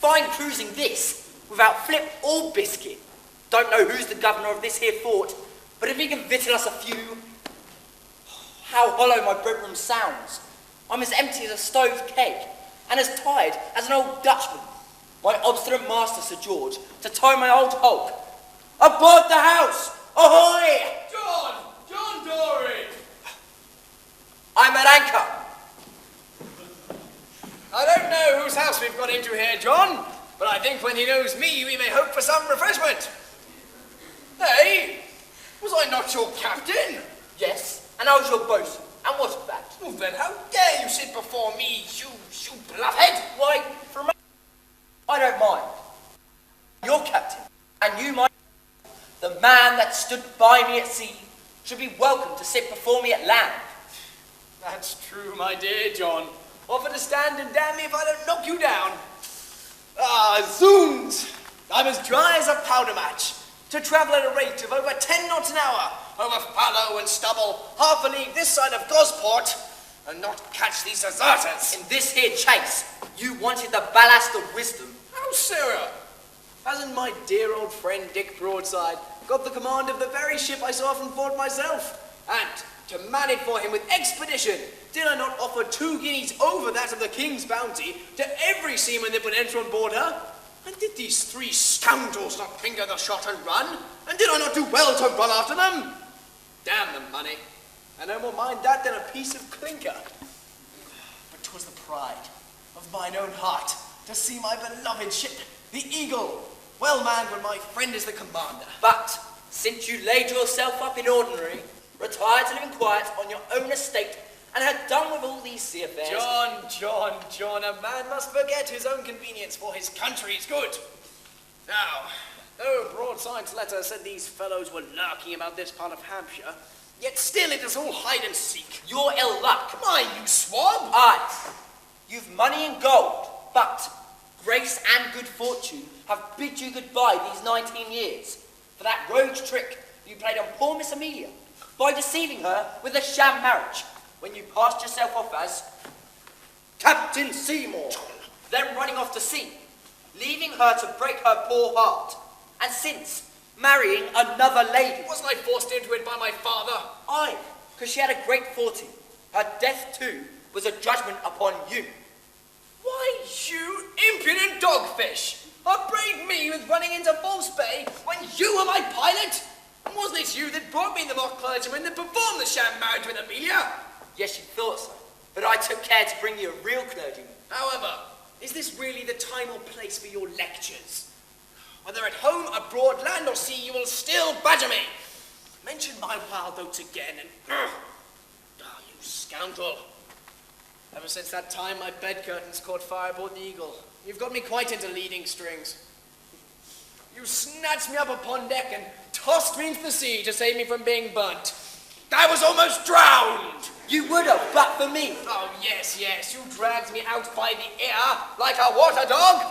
fine cruising this, without flip or biscuit. Don't know who's the governor of this here fort, but if he can victual us a few... How hollow my bedroom sounds. I'm as empty as a stoved cake, and as tired as an old Dutchman. My obstinate master, Sir George, to tow my old hulk. Aboard the house! Ahoy! John Dory! I'm at anchor. I don't know whose house we've got into here, John, but I think when he knows me, we may hope for some refreshment. Hey, was I not your captain? Yes, and I was your bosun. And what of that? Well, then how dare you sit before me, you bluffhead? Why, from I don't mind. Your captain, and you my... The man that stood by me at sea should be welcome to sit before me at land. That's true, my dear John. Offer to stand and damn me if I don't knock you down. Ah, zoons! I'm as dry as a powder match. To travel at a rate of over 10 knots an hour, over fallow and stubble, half a league this side of Gosport, and not catch these deserters. In this here chase, you wanted the ballast of wisdom. How, Sarah? Hasn't my dear old friend Dick Broadside got the command of the very ship I saw from Fort myself? And to man it for him with expedition, did I not offer 2 guineas over that of the King's bounty to every seaman that would enter on board her? And did these 3 scoundrels not finger the shot and run? And did I not do well to run after them? Damn the money. And I more mind that than a piece of clinker. But 'twas the pride of mine own heart to see my beloved ship, the Eagle, well manned when my friend is the commander. But, since you laid yourself up in ordinary, retired to live in quiet on your own estate, and had done with all these sea affairs... John, a man must forget his own convenience for his country's good. Now, though Broadside's letter said these fellows were lurking about this part of Hampshire, yet still it is all hide and seek. Your ill luck. My, you swab! Aye, you've money and gold, but grace and good fortune have bid you goodbye these 19 years for that rogue's trick you played on poor Miss Amelia by deceiving her with a sham marriage when you passed yourself off as Captain Seymour, then running off to sea, leaving her to break her poor heart, and since marrying another lady. Wasn't I forced into it by my father? Aye, because she had a great fortune. Her death, too, was a judgment upon you. Why, you impudent dogfish! Upbraid me with running into False Bay when you were my pilot? And wasn't it you that brought me the mock clergyman that performed the sham marriage with Amelia? Yes, you thought so, but I took care to bring you a real clergyman. However, is this really the time or place for your lectures? Whether at home, abroad, land or sea, you will still badger me. Mention my wild oats again and... you scoundrel. Ever since that time, my bed curtains caught fire aboard the Eagle. You've got me quite into leading strings. You snatched me up upon deck and tossed me into the sea to save me from being burnt. I was almost drowned! You would have, but for me. Oh, yes, you dragged me out by the ear like a water dog.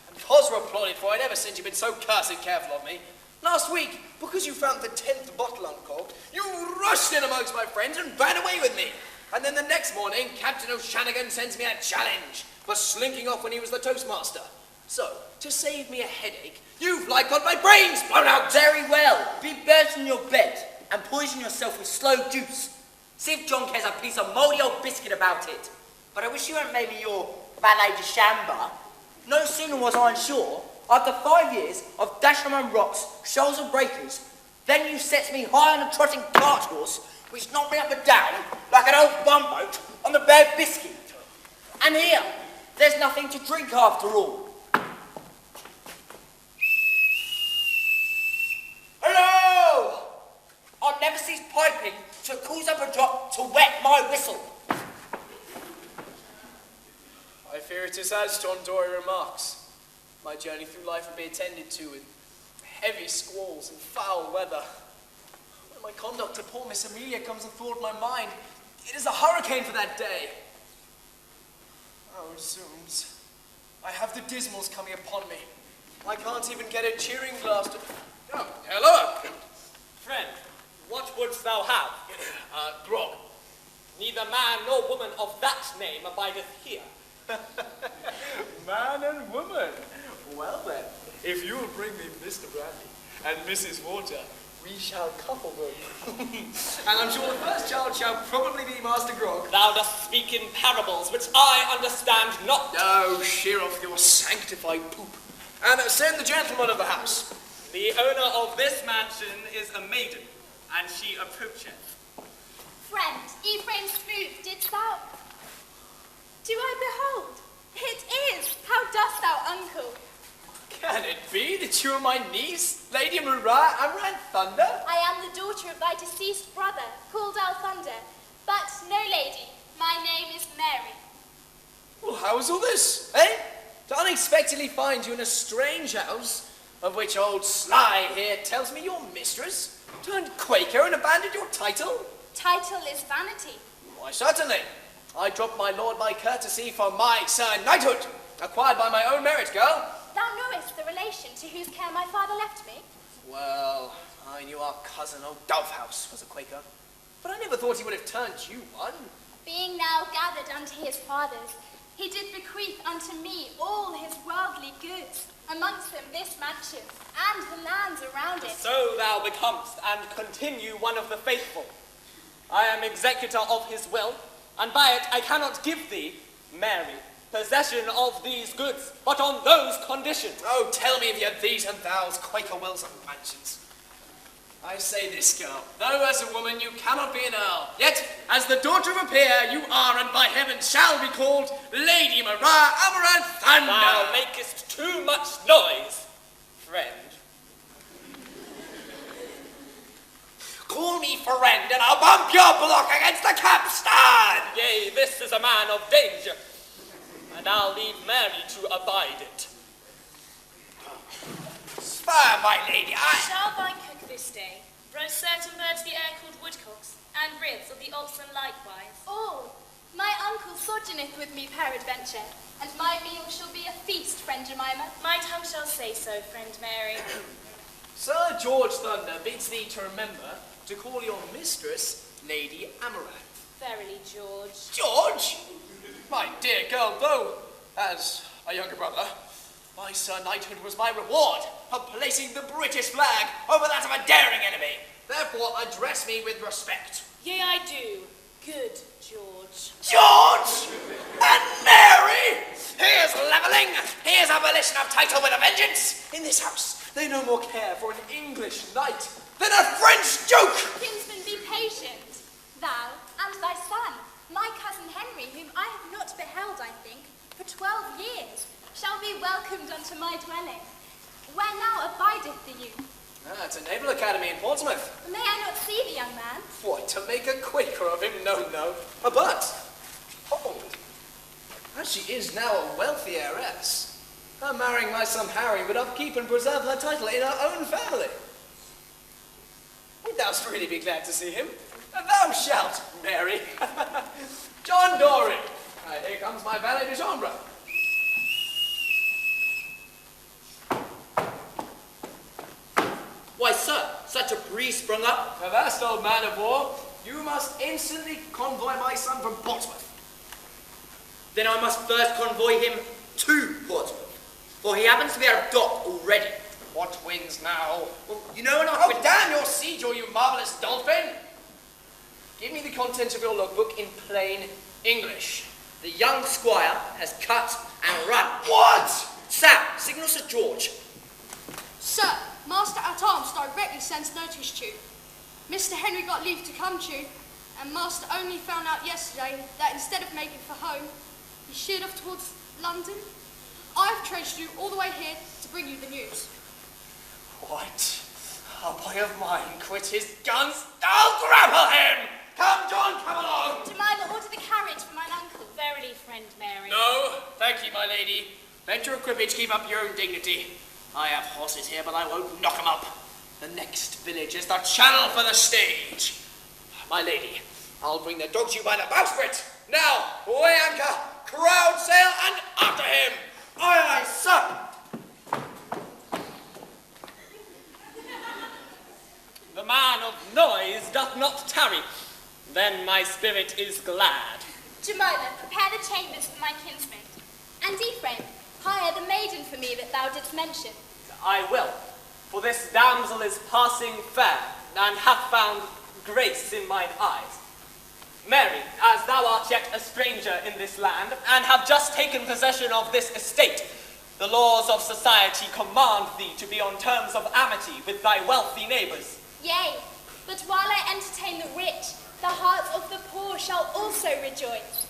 And cause we're applauded for it ever since you've been so cursed careful of me. Last week, because you found the 10th bottle uncorked, you rushed in amongst my friends and ran away with me. And then the next morning, Captain O'Shanagan sends me a challenge for slinking off when he was the toastmaster. So, to save me a headache, you've like got my brains blown out. Very well. Be burnt in your bed and poison yourself with slow juice. See if John cares a piece of mouldy old biscuit about it. But I wish you hadn't made me your valet de chambre. No sooner was I on shore, after 5 years of dashing among rocks, shoals and breakers, then you set me high on a trotting cart horse, which knocked me up and down like an old bumboat on the bare biscuit. And here, there's nothing to drink after all. Hello! I'll never cease piping till it calls up a drop to wet my whistle. I fear it is as John Dory remarks. My journey through life will be attended to with heavy squalls and foul weather. When my conduct to poor Miss Amelia comes athwart my mind, it is a hurricane for that day. Oh, zoons. I have the dismals coming upon me. I can't even get a cheering glass to... Oh, hello! Friend, what wouldst thou have? Grog. Neither man nor woman of that name abideth here. Man and woman. Well then, if you will bring me Mr. Brandy and Mrs. Water, we shall couple them. And I'm sure the first child shall probably be Master Grog. Thou dost speak in parables, which I understand not. Oh, shear off your sanctified poop. And send the gentleman of the house. The owner of this mansion is a maiden, and she approacheth. Friend, Ephraim Smooth, didst thou? Do I behold? It is. How dost thou, uncle? Can it be that you are my niece, Lady Maria Amaranth Thunder? I am the daughter of thy deceased brother, called Thunder. But no, lady, my name is Mary. Well, how is all this, eh? To unexpectedly find you in a strange house, of which old Sly here tells me your mistress turned Quaker and abandoned your title? Title is vanity. Why, certainly. I dropped my lord by courtesy for my sir knighthood, acquired by my own merit, girl. Thou knowest the relation to whose care my father left me? Well, I knew our cousin, old Dovehouse, was a Quaker, but I never thought he would have turned you one. Being now gathered unto his fathers, he did bequeath unto me all his worldly goods, amongst them this mansion, and the lands around it. So thou becomest, and continue one of the faithful. I am executor of his will, and by it I cannot give thee, Mary, possession of these goods, but on those conditions. Oh, tell me of your these and thous, Quaker wills and mansions. I say this, girl, though as a woman you cannot be an earl, yet as the daughter of a peer you are, and by heaven shall be called Lady Maria Amaranth Thunder. Thou makest too much noise, friend. Call me friend, and I'll bump your block against the capstan. Yea, this is a man of danger, and I'll leave Mary to abide it. Spur, my lady, Shall thine cook this day? Roast certain birds of the air called woodcocks, and ribs of the oxen likewise. All. My uncle sojourneth with me peradventure, and my meal shall be a feast, friend Jemima. My tongue shall say so, friend Mary. Sir George Thunder bids thee to remember to call your mistress Lady Amaranth. Verily, George. George? My dear girl, though, as a younger brother, my sir knighthood was my reward for placing the British flag over that of a daring enemy. Therefore, address me with respect. Yea, I do. Good George. George! And Mary! Here's levelling! Here's abolition of title with a vengeance! In this house, they no more care for an English knight than a French duke! Kinsman, be patient. Thou and thy son, my cousin Henry, whom I have not beheld, I think, for 12 years, shall be welcomed unto my dwelling. Where now abideth the youth? It's a naval academy in Portsmouth. May I not see the young man? What, to make a Quaker of him? No, no. But, hold. As she is now a wealthy heiress, her marrying my son Harry would upkeep and preserve her title in her own family. Would thou really be glad to see him? Thou shalt, Mary. John Dory. Here comes my valet de chambre. Why, sir, such a breeze sprung up. Avast, old man of war. You must instantly convoy my son from Portsmouth. Then I must first convoy him to Portsmouth, for he happens to be out of dock already. What winds now? Well, you know enough. Oh, damn your siege, you marvellous dolphin! Give me the contents of your logbook in plain English. The young squire has cut and run. What? Sam, signal Sir George. Sir, Master at Arms directly sends notice to. Mr. Henry got leave to come to, and Master only found out yesterday that instead of making for home, he sheered off towards London. I've traced you all the way here to bring you the news. What? A boy of mine quit his guns? I'll grapple him! Come, John, come along! Jemima, order the carriage for mine uncle. Verily, friend Mary. No, thank you, my lady. Let your equipage keep up your own dignity. I have horses here, but I won't knock 'em up. The next village is the channel for the stage. My lady, I'll bring the dog to you by the bowsprit. Now, weigh anchor, crowd sail, and after him. Aye, aye, sir. The man of noise doth not tarry, then my spirit is glad. Jemima, prepare the chambers for my kinsman. And Ephraim, hire the maiden for me that thou didst mention. I will, for this damsel is passing fair, and hath found grace in mine eyes. Mary, as thou art yet a stranger in this land, and have just taken possession of this estate, the laws of society command thee to be on terms of amity with thy wealthy neighbours. Yea, but while I entertain the rich, the hearts of the poor shall also rejoice.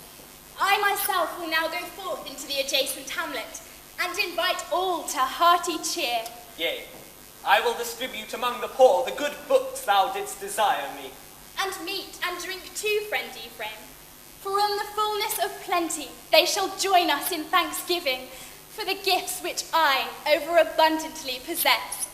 I myself will now go forth into the adjacent hamlet, and invite all to hearty cheer. Yea, I will distribute among the poor the good books thou didst desire me. And meat and drink too, friend Ephraim. For on the fullness of plenty they shall join us in thanksgiving for the gifts which I overabundantly possess.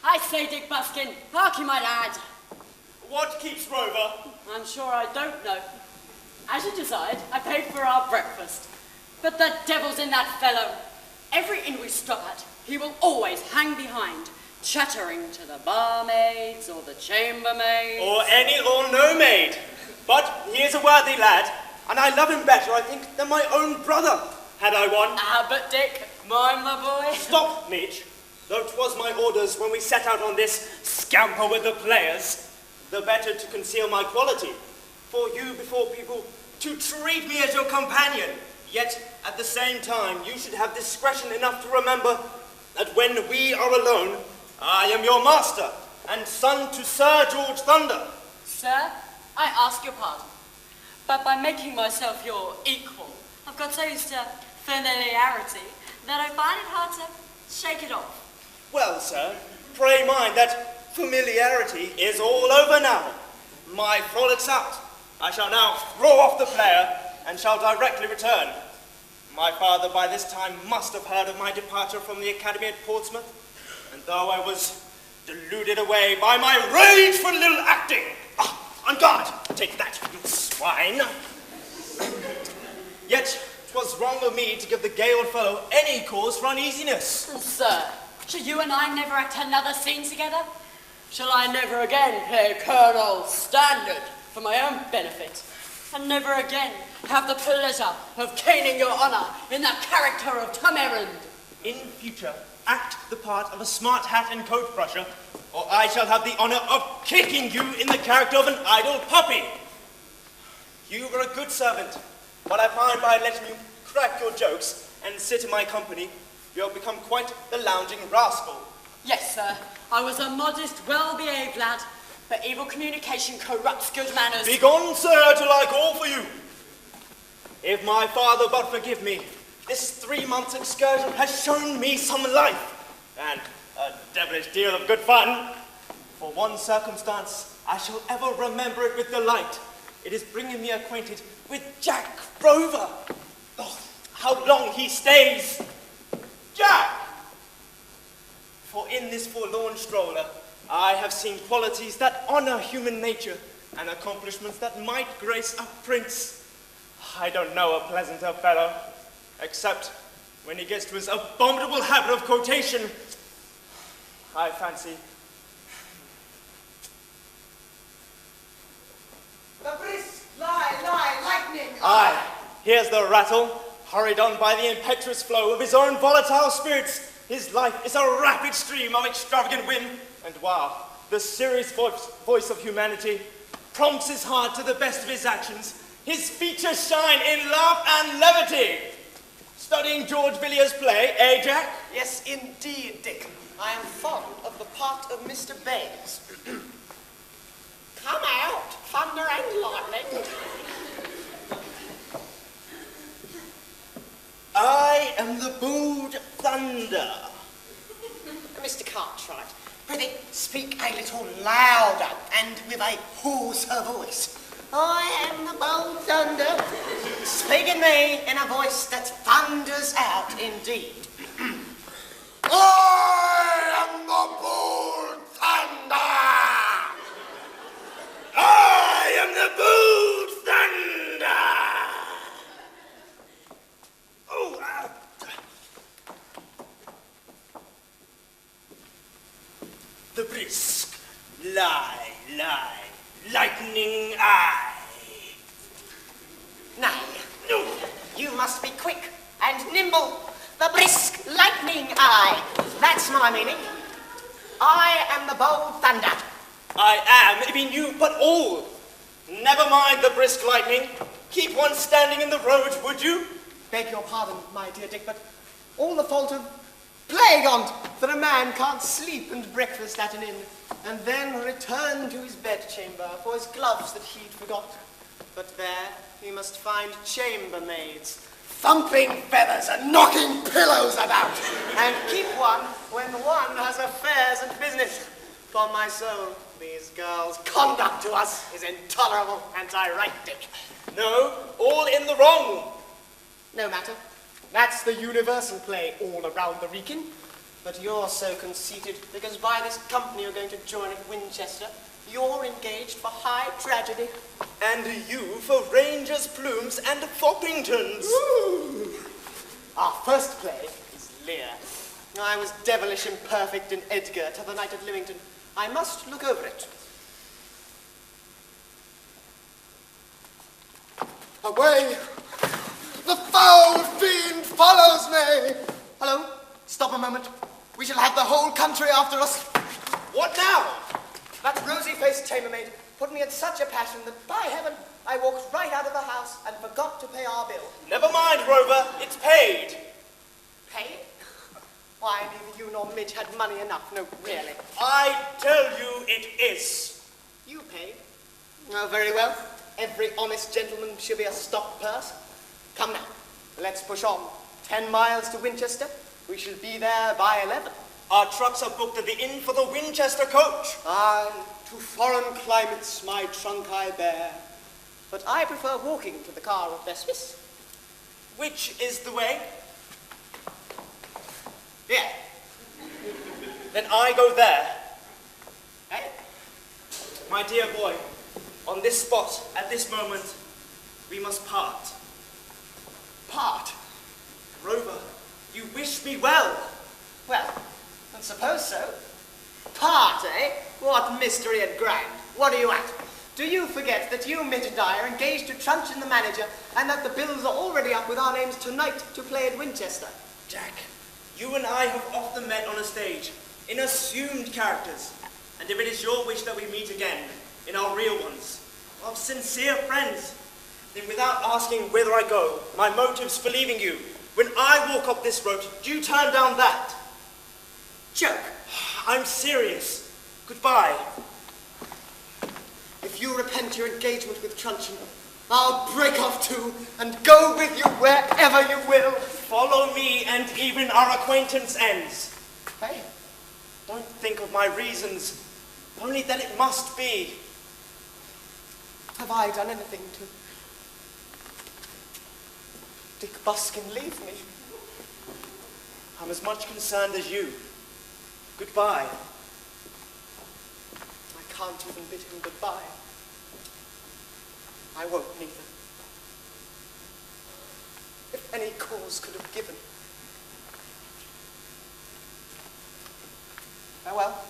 I say, Dick Buskin, hark you, my lad. What keeps Rover? I'm sure I don't know. As you desired, I paid for our breakfast. But the devil's in that fellow. Every inn we stop at, he will always hang behind, chattering to the barmaids or the chambermaids. Or any or no maid. But he is a worthy lad, and I love him better, I think, than my own brother, had I one. But Dick, mind my boy. Stop, Mitch. Though 'twas my orders when we set out on this scamper with the players, the better to conceal my quality, for you before people to treat me as your companion. Yet, at the same time, you should have discretion enough to remember that when we are alone, I am your master, and son to Sir George Thunder. Sir, I ask your pardon. But by making myself your equal, I've got so used to familiarity that I find it hard to shake it off. Well, sir, pray mind that familiarity is all over now. My frolic's out. I shall now throw off the player and shall directly return. My father by this time must have heard of my departure from the academy at Portsmouth, and though I was deluded away by my rage for little acting, on guard, take that, you swine. Yet 'twas wrong of me to give the gay old fellow any cause for uneasiness. Sir, shall you and I never act another scene together? Shall I never again play Colonel Standard for my own benefit? And never again have the pleasure of caning your honour in the character of Tom Errand? In future, act the part of a smart hat and coat brusher, or I shall have the honour of kicking you in the character of an idle puppy. You were a good servant, but I find by letting you crack your jokes and sit in my company, you have become quite the lounging rascal. Yes, sir. I was a modest, well-behaved lad, but evil communication corrupts good manners. Begone, sir, till I call for you. If my father but forgive me, this 3 months' excursion has shown me some life, and a devilish deal of good fun. For one circumstance, I shall ever remember it with delight. It is bringing me acquainted with Jack Rover. Oh, how long he stays! Jack! For in this forlorn stroller, I have seen qualities that honour human nature and accomplishments that might grace a prince. I don't know a pleasanter fellow, except when he gets to his abominable habit of quotation. I fancy. The brisk lightning. Aye, here's the rattle, hurried on by the impetuous flow of his own volatile spirits. His life is a rapid stream of extravagant whim, and while the serious voice of humanity prompts his heart to the best of his actions, his features shine in laugh and levity. Studying George Villiers' play, eh, Jack? Yes, indeed, Dick. I am fond of the part of Mr. Baines. Come out, thunder and lightning. I am the booed thunder. Mr. Cartwright, prithee speak a little louder and with a hoarser voice. I am the bold thunder. Speak in me in a voice that thunders out indeed. I am the bold thunder. I am the bold thunder. Oh, the brisk, lightning eye. Nay, no, you must be quick and nimble. The brisk lightning eye. That's my meaning. I am the bold thunder. I am, if he knew but all. Never mind the brisk lightning. Keep one standing in the road, would you? Beg your pardon, my dear Dick, but all the fault of plague on't that a man can't sleep and breakfast at an inn, and then return to his bedchamber for his gloves that he'd forgot. But there he must find chambermaids, thumping feathers and knocking pillows about, and keep one when one has affairs and business. Upon my soul, these girls' conduct to us is intolerable, and I right, Dick. No, all in the wrong. No matter. That's the universal play all around the Wrekin. But you're so conceited because by this company you're going to join at Winchester, you're engaged for high tragedy. And you for Rangers, Plumes, and Foppingtons. Ooh. Our first play is Lear. I was devilish imperfect in Edgar to the night at Lymington. I must look over it. Away! The foul fiend follows me! Hello, stop a moment. We shall have the whole country after us. What now? That rosy-faced chambermaid put me in such a passion that, by heaven, I walked right out of the house and forgot to pay our bill. Never mind, Rover, it's paid. Paid? Why, neither you nor Midge had money enough. No, really. I tell you it is. You paid? Oh, very well. Every honest gentleman should be a stock purse. Come now, let's push on. 10 miles to Winchester. We shall be there by 11. Our trucks are booked at the inn for the Winchester coach. Aye, to foreign climates my trunk I bear. But I prefer walking to the car of Vespis. Which is the way? Here. Then I go there. Hey? My dear boy, on this spot, at this moment, we must part. Part? Rover, you wish me well. Well, I suppose so. Part, eh? What mystery and grand. What are you at? Do you forget that you, Midge, and I are engaged to Truncheon the manager, and that the bills are already up with our names tonight to play at Winchester? Jack, you and I have often met on a stage, in assumed characters. And if it is your wish that we meet again, in our real ones, of sincere friends, then without asking whither I go, my motives for leaving you, when I walk up this road, do you turn down that? Joke. I'm serious. Goodbye. If you repent your engagement with Truncheon, I'll break off too and go with you wherever you will. Follow me and even our acquaintance ends. Hey? Don't think of my reasons, only that it must be. Have I done anything to Dick Buskin leave me? I'm as much concerned as you. Goodbye. I can't even bid him goodbye. I won't neither. If any cause could have given. Farewell.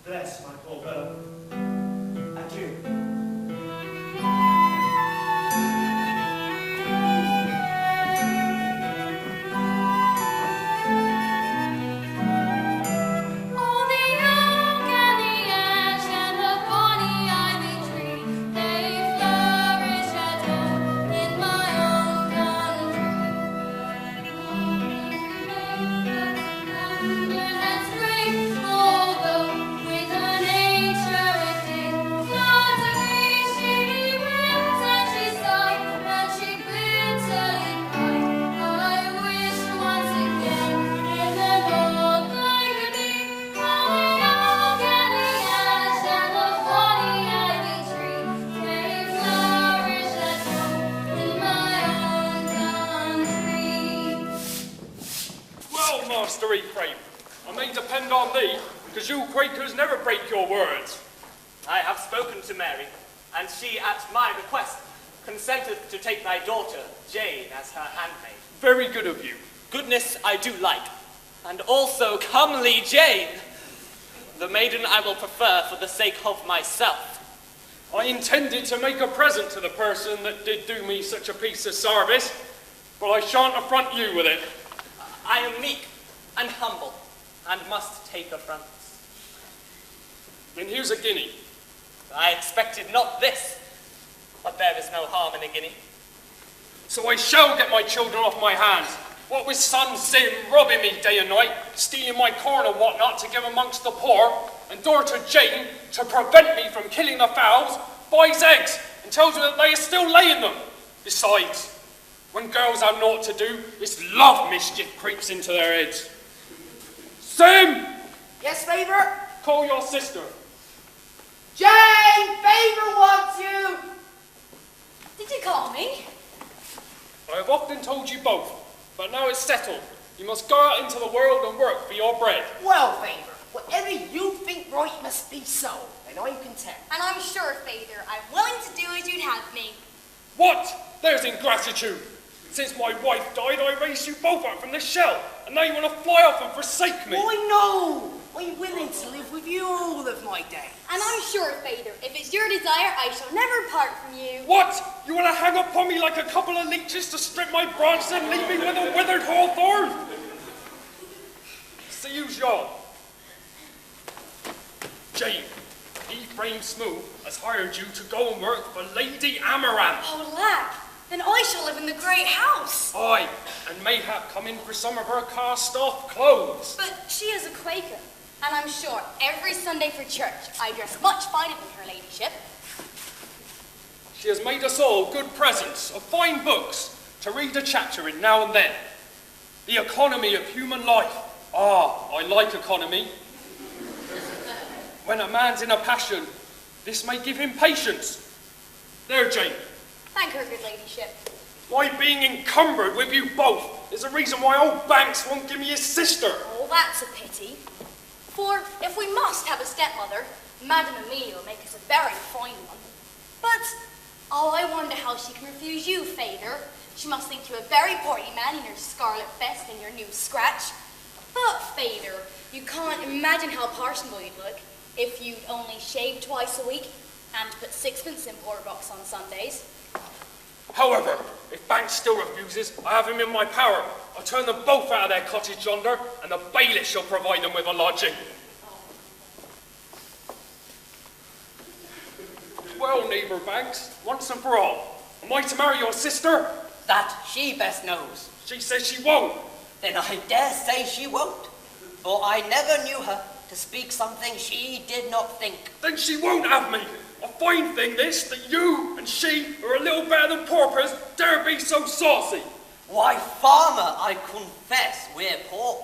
Bless my poor girl. Adieu. Although with her nature it did not Master Ephraim. I may depend on thee, because you Quakers never break your words. I have spoken to Mary, and she, at my request, consenteth to take thy daughter, Jane, as her handmaid. Very good of you. Goodness I do like, and also comely Jane. The maiden I will prefer for the sake of myself. I intended to make a present to the person that did do me such a piece of service, but I shan't affront you with it. I am meek and humble, and must take affronts. Then here's a guinea. I expected not this, but there is no harm in a guinea. So I shall get my children off my hands. What with son Sim robbing me day and night, stealing my corn and whatnot to give amongst the poor, and daughter Jane, to prevent me from killing the fowls, buys eggs and tells me that they are still laying them. Besides, when girls have naught to do, this love mischief creeps into their heads. Sim! Yes, Favor? Call your sister. Jane! Favor wants you! Did you call me? I have often told you both, but now it's settled. You must go out into the world and work for your bread. Well, Favor, whatever you think right must be so, and I'm content. And I'm sure, Father, I'm willing to do as you'd have me. What? There's ingratitude. Since my wife died, I raised you both up from the shell, and now you want to fly off and forsake me. I know. I'm willing to live with you all of my days. And I'm sure, Father, if it's your desire, I shall never part from you. What? You want to hang upon me like a couple of leeches to strip my branches and leave me with a withered hawthorn? See you's y'all. Jane, Ephraim Smoot has hired you to go and work for Lady Amaranth. Oh, lack. Then I shall live in the great house. Aye, and mayhap come in for some of her cast-off clothes. But she is a Quaker, and I'm sure every Sunday for church I dress much finer than her ladyship. She has made us all good presents of fine books to read a chapter in now and then. The economy of human life. Ah, I like economy. When a man's in a passion, this may give him patience. There, Jane. Thank her, good ladyship. Why being encumbered with you both is the reason why old Banks won't give me his sister. Oh, that's a pity. For if we must have a stepmother, Madame Amelia will make us a very fine one. But, oh, I wonder how she can refuse you, Father. She must think you a very portly man in your scarlet vest and your new scratch. But, Father, you can't imagine how parsonable you'd look if you'd only shave twice a week and put sixpence in poor box on Sundays. However, if Banks still refuses, I have him in my power. I'll turn them both out of their cottage yonder, and the bailiff shall provide them with a lodging. Well, neighbour Banks, once and for all, am I to marry your sister? That she best knows. She says she won't. Then I dare say she won't, for I never knew her to speak something she did not think. Then she won't have me. A fine thing this, that you and she are a little better than paupers, dare be so saucy. Why, farmer, I confess we're poor.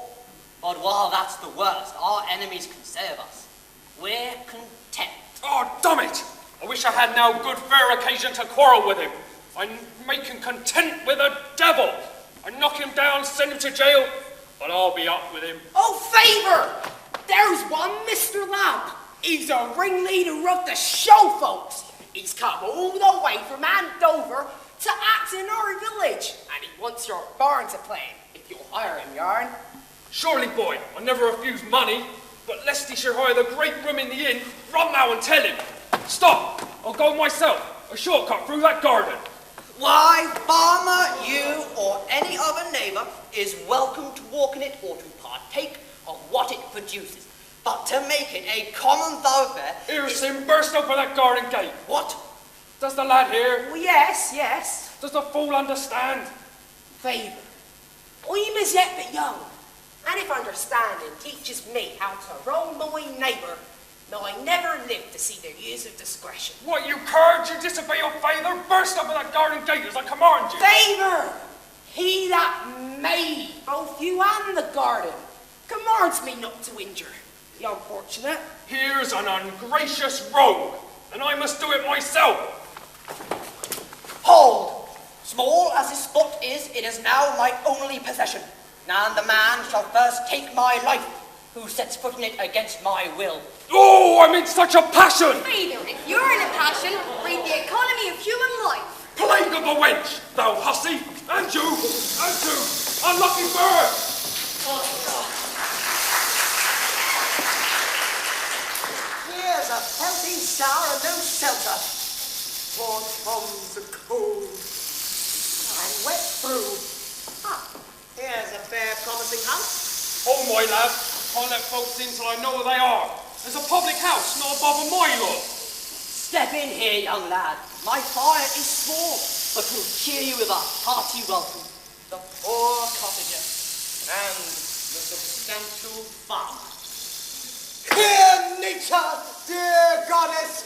But while that's the worst, our enemies can serve us. We're content. Oh, damn it! I wish I had now good fair occasion to quarrel with him. I'm making content with a devil. I knock him down, send him to jail, but I'll be up with him. Oh, Favor! There's one Mr. Lamb. He's a ringleader of the show folks. He's come all the way from Andover to act in our village, and he wants your barn to play if you'll hire him, Yarn. Surely, boy, I never refuse money, but lest he should hire the great room in the inn, run now and tell him. Stop! I'll go myself. A shortcut through that garden. Why, farmer, you or any other neighbour is welcome to walk in it or to partake of what it produces. But to make it a common thoroughfare... Here, Sim, burst open that garden gate. What? Does the lad hear? Oh, yes, yes. Does the fool understand? Favor, I'm as yet but young, and if understanding teaches me how to wrong my neighbour, may I never live to see the years of discretion. What, you cur? You disobey your father? Burst open that garden gate as I command you. Favor, he that made both you and the garden commands me not to injure the unfortunate. Here's an ungracious rogue, and I must do it myself. Hold! Small as this spot is, it is now my only possession. and the man shall first take my life who sets foot in it against my will. Oh, I'm in such a passion! Vader, if you're in a passion, read The Economy of Human Life. Plague of the wench, thou hussy! And you! Unlucky bird! Here's a pelting shower and no shelter. Forth from the cold. I'm wet through. Here's a fair promising house. Oh, my lad, can't let folks in till I know where they are. There's a public house not above a mile off. Step in here, young lad. My fire is small, but will cheer you with a hearty welcome. The poor cottager and the substantial farmer. Dear nature, dear goddess,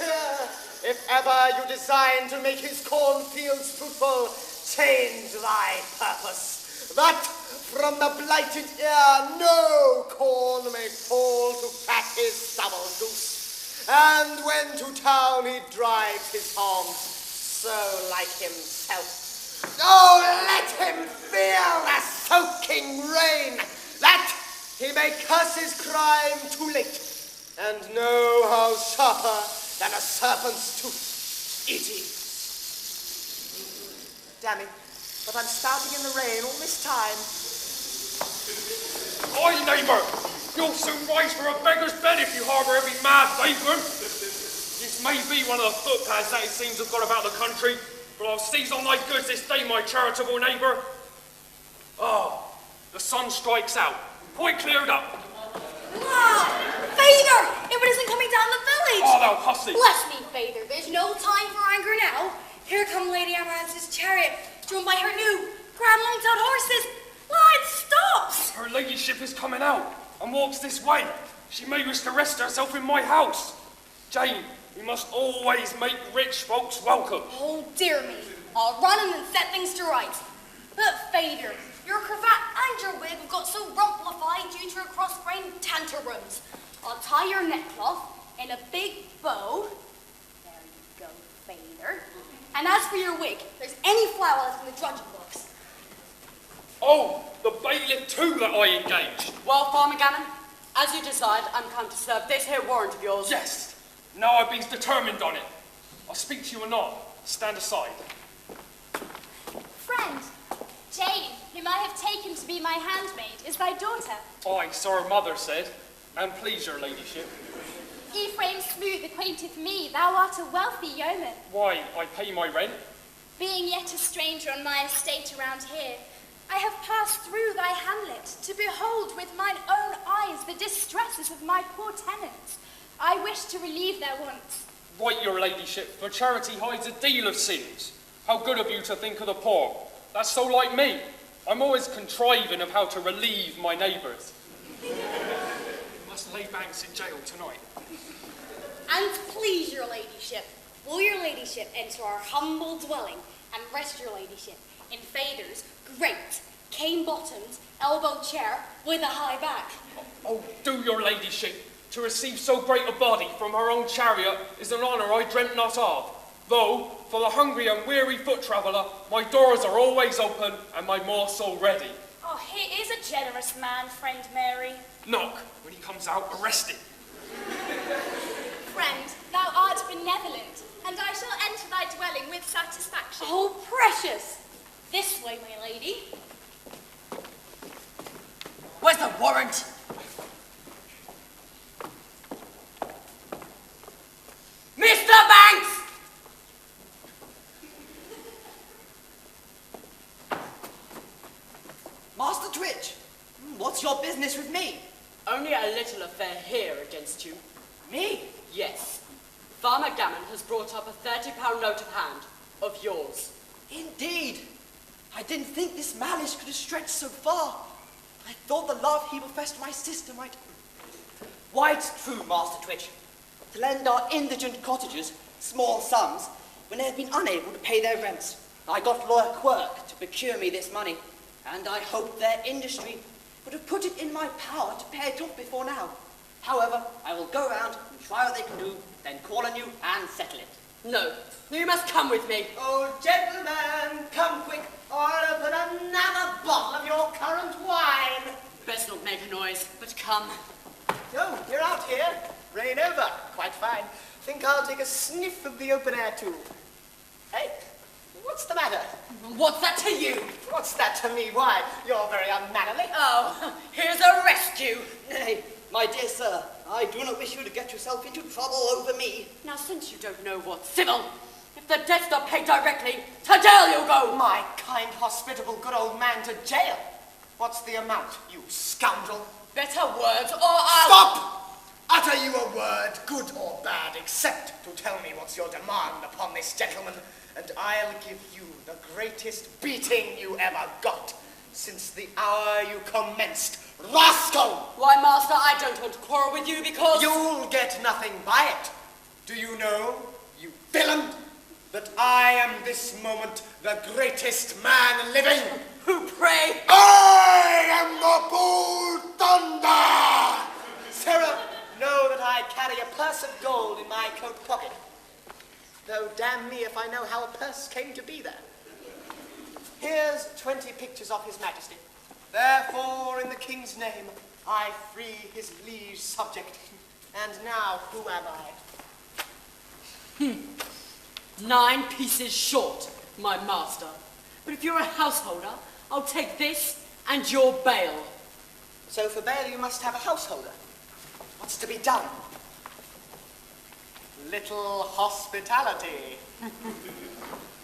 if ever you design to make his cornfields fruitful, change thy purpose, that from the blighted ear no corn may fall to fat his stubble goose. And when to town he drives his hogs, so like himself. Oh, let him feel the soaking rain, that he may curse his crime too late, and know how sharper than a serpent's tooth it is. Damn it, but I'm spouting in the rain all this time. Oi, neighbour! You'll soon rise for a beggar's bed if you harbour every mad vagrant. This may be one of the footpaths that it seems have got about the country, but I'll seize on thy goods this day, my charitable neighbour. The sun strikes out. Quite cleared up. Wow! Vader! It isn't coming down the village! Oh, thou hussy! Bless me, Vader. There's no time for anger now. Here come Lady Amaranth's chariot, drawn by her new grand long-tailed horses. Why, it stops! Her ladyship is coming out and walks this way. She may wish to rest herself in my house. Jane, we must always make rich folks welcome. Oh, dear me. I'll run in and set things to rights. But, Vader, your cravat and your wig have got so rumplified due to your cross-grained tantarums. I'll tie your neckcloth in a big bow. There you go, Vader. And as for your wig, if there's any flour left in the drudging box. Oh, the bailiff too that I engaged. Well, Farmer Gammon, as you decide, I'm come to serve this here warrant of yours. Yes. Now I've been determined on it. I'll speak to you anon. Stand aside. Friend, Jane, whom I have taken to be my handmaid, is thy daughter. Aye, so her mother said, and please your ladyship. Ephraim Smoot acquainteth me, thou art a wealthy yeoman. Why, I pay my rent. Being yet a stranger on my estate around here, I have passed through thy hamlet to behold with mine own eyes the distresses of my poor tenants. I wish to relieve their wants. Right, your ladyship, for charity hides a deal of sins. How good of you to think of the poor. That's so like me. I'm always contriving of how to relieve my neighbours. Must lay Banks in jail tonight. And please, your ladyship, will your ladyship enter our humble dwelling and rest your ladyship in Vader's great cane-bottomed elbow chair with a high back? Oh, do your ladyship. To receive so great a body from her own chariot is an honour I dreamt not of. Though, for the hungry and weary foot traveller, my doors are always open and my morsel ready. Oh, he is a generous man, friend Mary. Knock. When he comes out, arrest him. Friend, thou art benevolent, and I shall enter thy dwelling with satisfaction. Oh, precious! This way, my lady. Where's the warrant? Mr. Banks! Master Twitch, what's your business with me? Only a little affair here against you. Me? Yes. Farmer Gammon has brought up a £30 note of hand of yours. Indeed. I didn't think this malice could have stretched so far. I thought the love he professed my sister might... Why, it's true, Master Twitch. To lend our indigent cottagers small sums when they have been unable to pay their rents. I got Lawyer Quirk to procure me this money, and I hoped their industry would have put it in my power to pay it off before now. However, I will go round and try what they can do, then call on you and settle it. No, you must come with me. Oh, gentlemen, come quick, or I'll open another bottle of your currant wine. come. Oh, you're out here. Rain over. Quite fine. Think I'll take a sniff of the open air too. Hey, what's the matter? What's that to you? What's that to me? Why, you're very unmannerly. Oh, here's a rescue. Nay, my dear sir, I do not wish you to get yourself into trouble over me. Now, since you don't know what's civil, if the debt's not paid directly, to jail you go. My kind, hospitable, good old man to jail. What's the amount, you scoundrel? Better words or I'll... Stop! Utter you a word, good or bad, except to tell me what's your demand upon this gentleman, and I'll give you the greatest beating you ever got since the hour you commenced. Rascal! Why, master, I don't want to quarrel with you because... You'll get nothing by it. Do you know, you villain, that I am this moment the greatest man living? Who, pray? I am the Bull Thunder! Sarah, know that I carry a purse of gold in my coat pocket. Though damn me if I know how a purse came to be there. Here's 20 pictures of His Majesty. Therefore, in the King's name, I free his liege subject. And now, who am I? 9 pieces short, my master. But if you're a householder, I'll take this and your bail. So for bail you must have a householder. What's to be done? Little hospitality.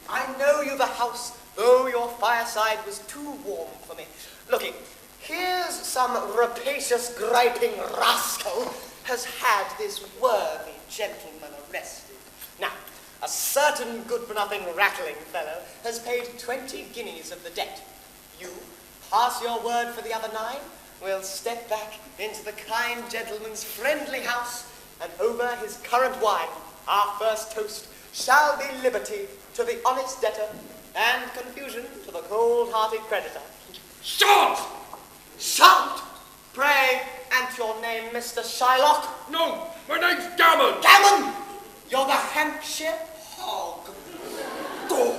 I know you've a house, though your fireside was too warm for me. Looky, here's some rapacious, griping rascal has had this worthy gentleman arrested. Now, a certain good-for-nothing rattling fellow has paid 20 guineas of the debt. You pass your word for the other 9, we'll step back into the kind gentleman's friendly house, and over his currant wine, our first toast shall be liberty to the honest debtor and confusion to the cold-hearted creditor. Shout! Shout! Pray, and your name, Mr. Shylock? No, my name's Gammon. Gammon! You're the Hampshire hog. Go!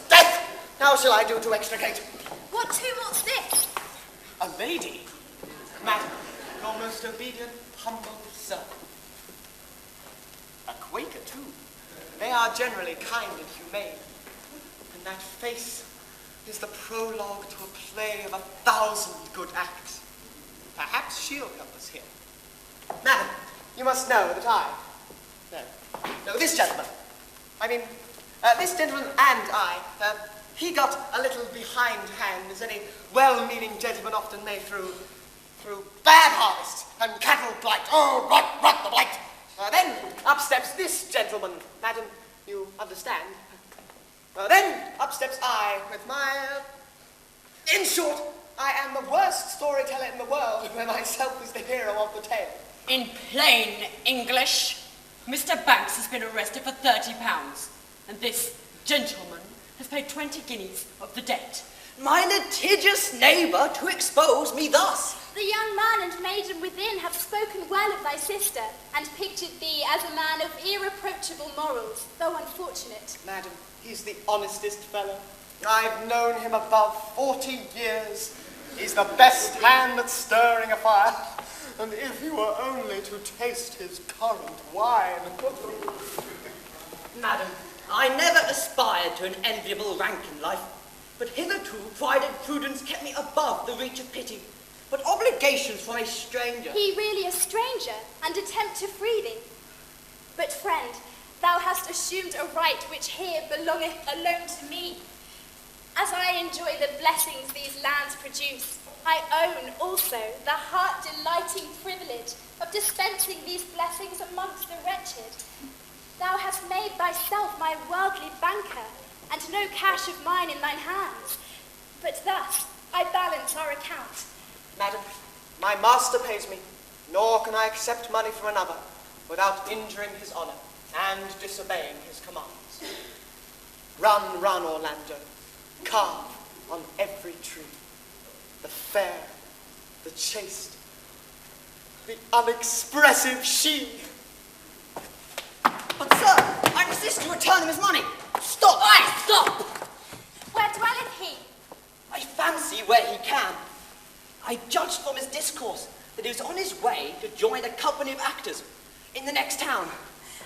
Death! How shall I do to extricate? What tumult's this? A lady? Madam, your most obedient, humble servant. A Quaker, too. They are generally kind and humane. And that face is the prologue to a play of 1,000 good acts. Perhaps she'll help us here. Madam, you must know that this gentleman. This gentleman and I, he got a little behindhand, as any well-meaning gentleman often may through bad harvests and cattle blight. Oh, rot the blight! Then up steps this gentleman. Madam, you understand? Then up steps I with my... In short, I am the worst storyteller in the world, where myself is the hero of the tale. In plain English, Mr. Banks has been arrested for £30, and this gentleman has paid 20 guineas of the debt. My litigious neighbour to expose me thus. The young man and maiden within have spoken well of thy sister, and pictured thee as a man of irreproachable morals, though unfortunate. Madam, he's the honestest fellow. I've known him above 40 years. He's the best hand at stirring a fire. And if you were only to taste his currant wine. Madam, I never aspired to an enviable rank in life, but hitherto pride and prudence kept me above the reach of pity. But obligations from a stranger... He really a stranger, and attempt to free thee. But friend, thou hast assumed a right which here belongeth alone to me. As I enjoy the blessings these lands produce, I own also the heart-delighting privilege of dispensing these blessings amongst the wretched. Thou hast made thyself my worldly banker, and no cash of mine in thine hands. But thus I balance our account. Madam, my master pays me, nor can I accept money from another without injuring his honour and disobeying his commands. Run, run, Orlando, carve on every tree the fair, the chaste, the unexpressive she. But sir, I resist to return him his money. Stop! Aye, stop! Where dwelleth he? I fancy where he can. I judged from his discourse that he was on his way to join a company of actors in the next town.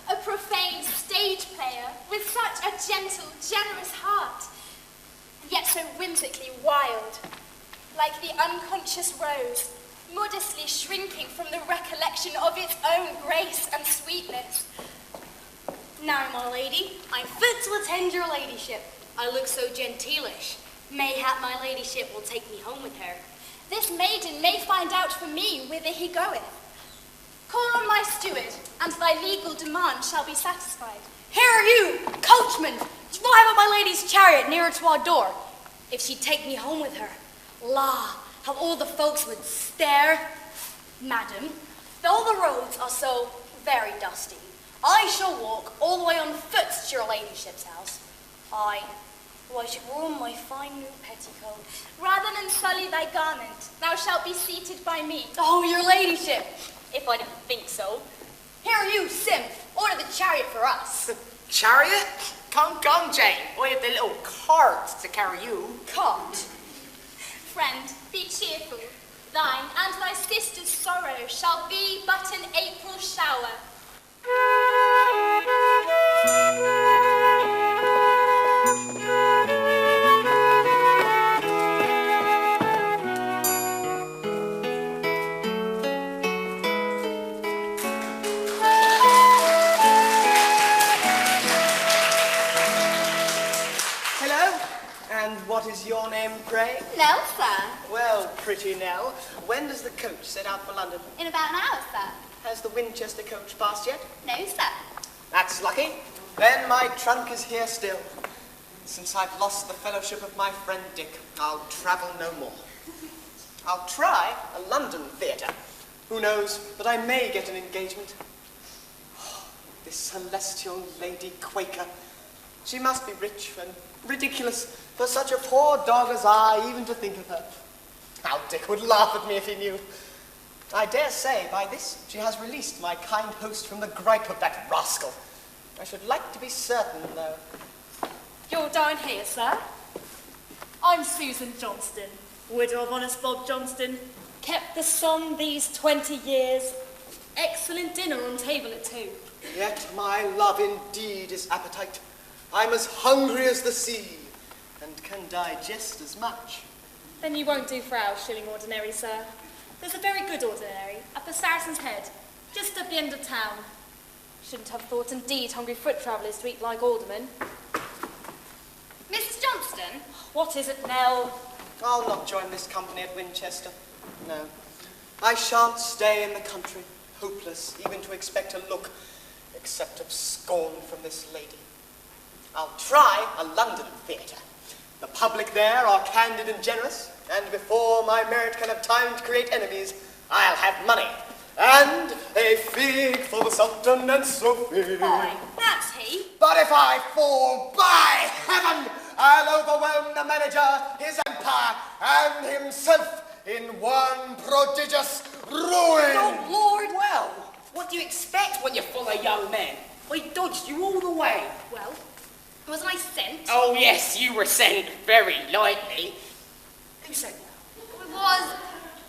A profane stage player with such a gentle, generous heart, yet so whimsically wild, like the unconscious rose, modestly shrinking from the recollection of its own grace and sweetness. Now, my lady, I'm fit to attend your ladyship. I look so genteelish. Mayhap my ladyship will take me home with her. This maiden may find out for me whither he goeth. Call on my steward, and thy legal demand shall be satisfied. Here are you, coachman, drive up my lady's chariot nearer to our door. If she'd take me home with her, la, how all the folks would stare. Madam, though the roads are so very dusty, I shall walk all the way on foot to your ladyship's house. I should ruin my fine new petticoat. Rather than sully thy garment, thou shalt be seated by me. Oh, your ladyship, if I didn't think so. Here are you, Sim, order the chariot for us. Chariot? Come, Jane. We have the little cart to carry you. Cart? Friend, be cheerful. Thine and thy sister's sorrow shall be but an April shower. What is your name, pray? Nell, sir. Well, pretty Nell, when does the coach set out for London? In about an hour, sir. Has the Winchester coach passed yet? No, sir. That's lucky. Then my trunk is here still. Since I've lost the fellowship of my friend Dick, I'll travel no more. I'll try a London theatre. Who knows, but I may get an engagement. This celestial lady Quaker. She must be rich and ridiculous for such a poor dog as I even to think of her. How Dick would laugh at me if he knew. I dare say by this she has released my kind host from the gripe of that rascal. I should like to be certain, though. You're down here, sir. I'm Susan Johnston, widow of honest Bob Johnston. Kept the son these 20 years. Excellent dinner on table at 2. Yet my love indeed is appetite. I'm as hungry as the sea, and can digest as much. Then you won't do for our shilling ordinary, sir. There's a very good ordinary at the Saracen's Head, just at the end of town. Shouldn't have thought indeed hungry foot travellers to eat like aldermen. Mrs. Johnston? What is it, Nell? I'll not join this company at Winchester. No. I shan't stay in the country, hopeless even to expect a look, except of scorn from this lady. I'll try a London theatre. The public there are candid and generous, and before my merit can have time to create enemies, I'll have money. And a fig for the Sultan and Sophie. Aye, that's he. But if I fall, by heaven, I'll overwhelm the manager, his empire, and himself in one prodigious ruin. Oh, Lord! Well, what do you expect when you're full of young men? I dodged you all the way. Well, wasn't I sent? Oh, yes, you were sent very lightly. Who sent you? It was.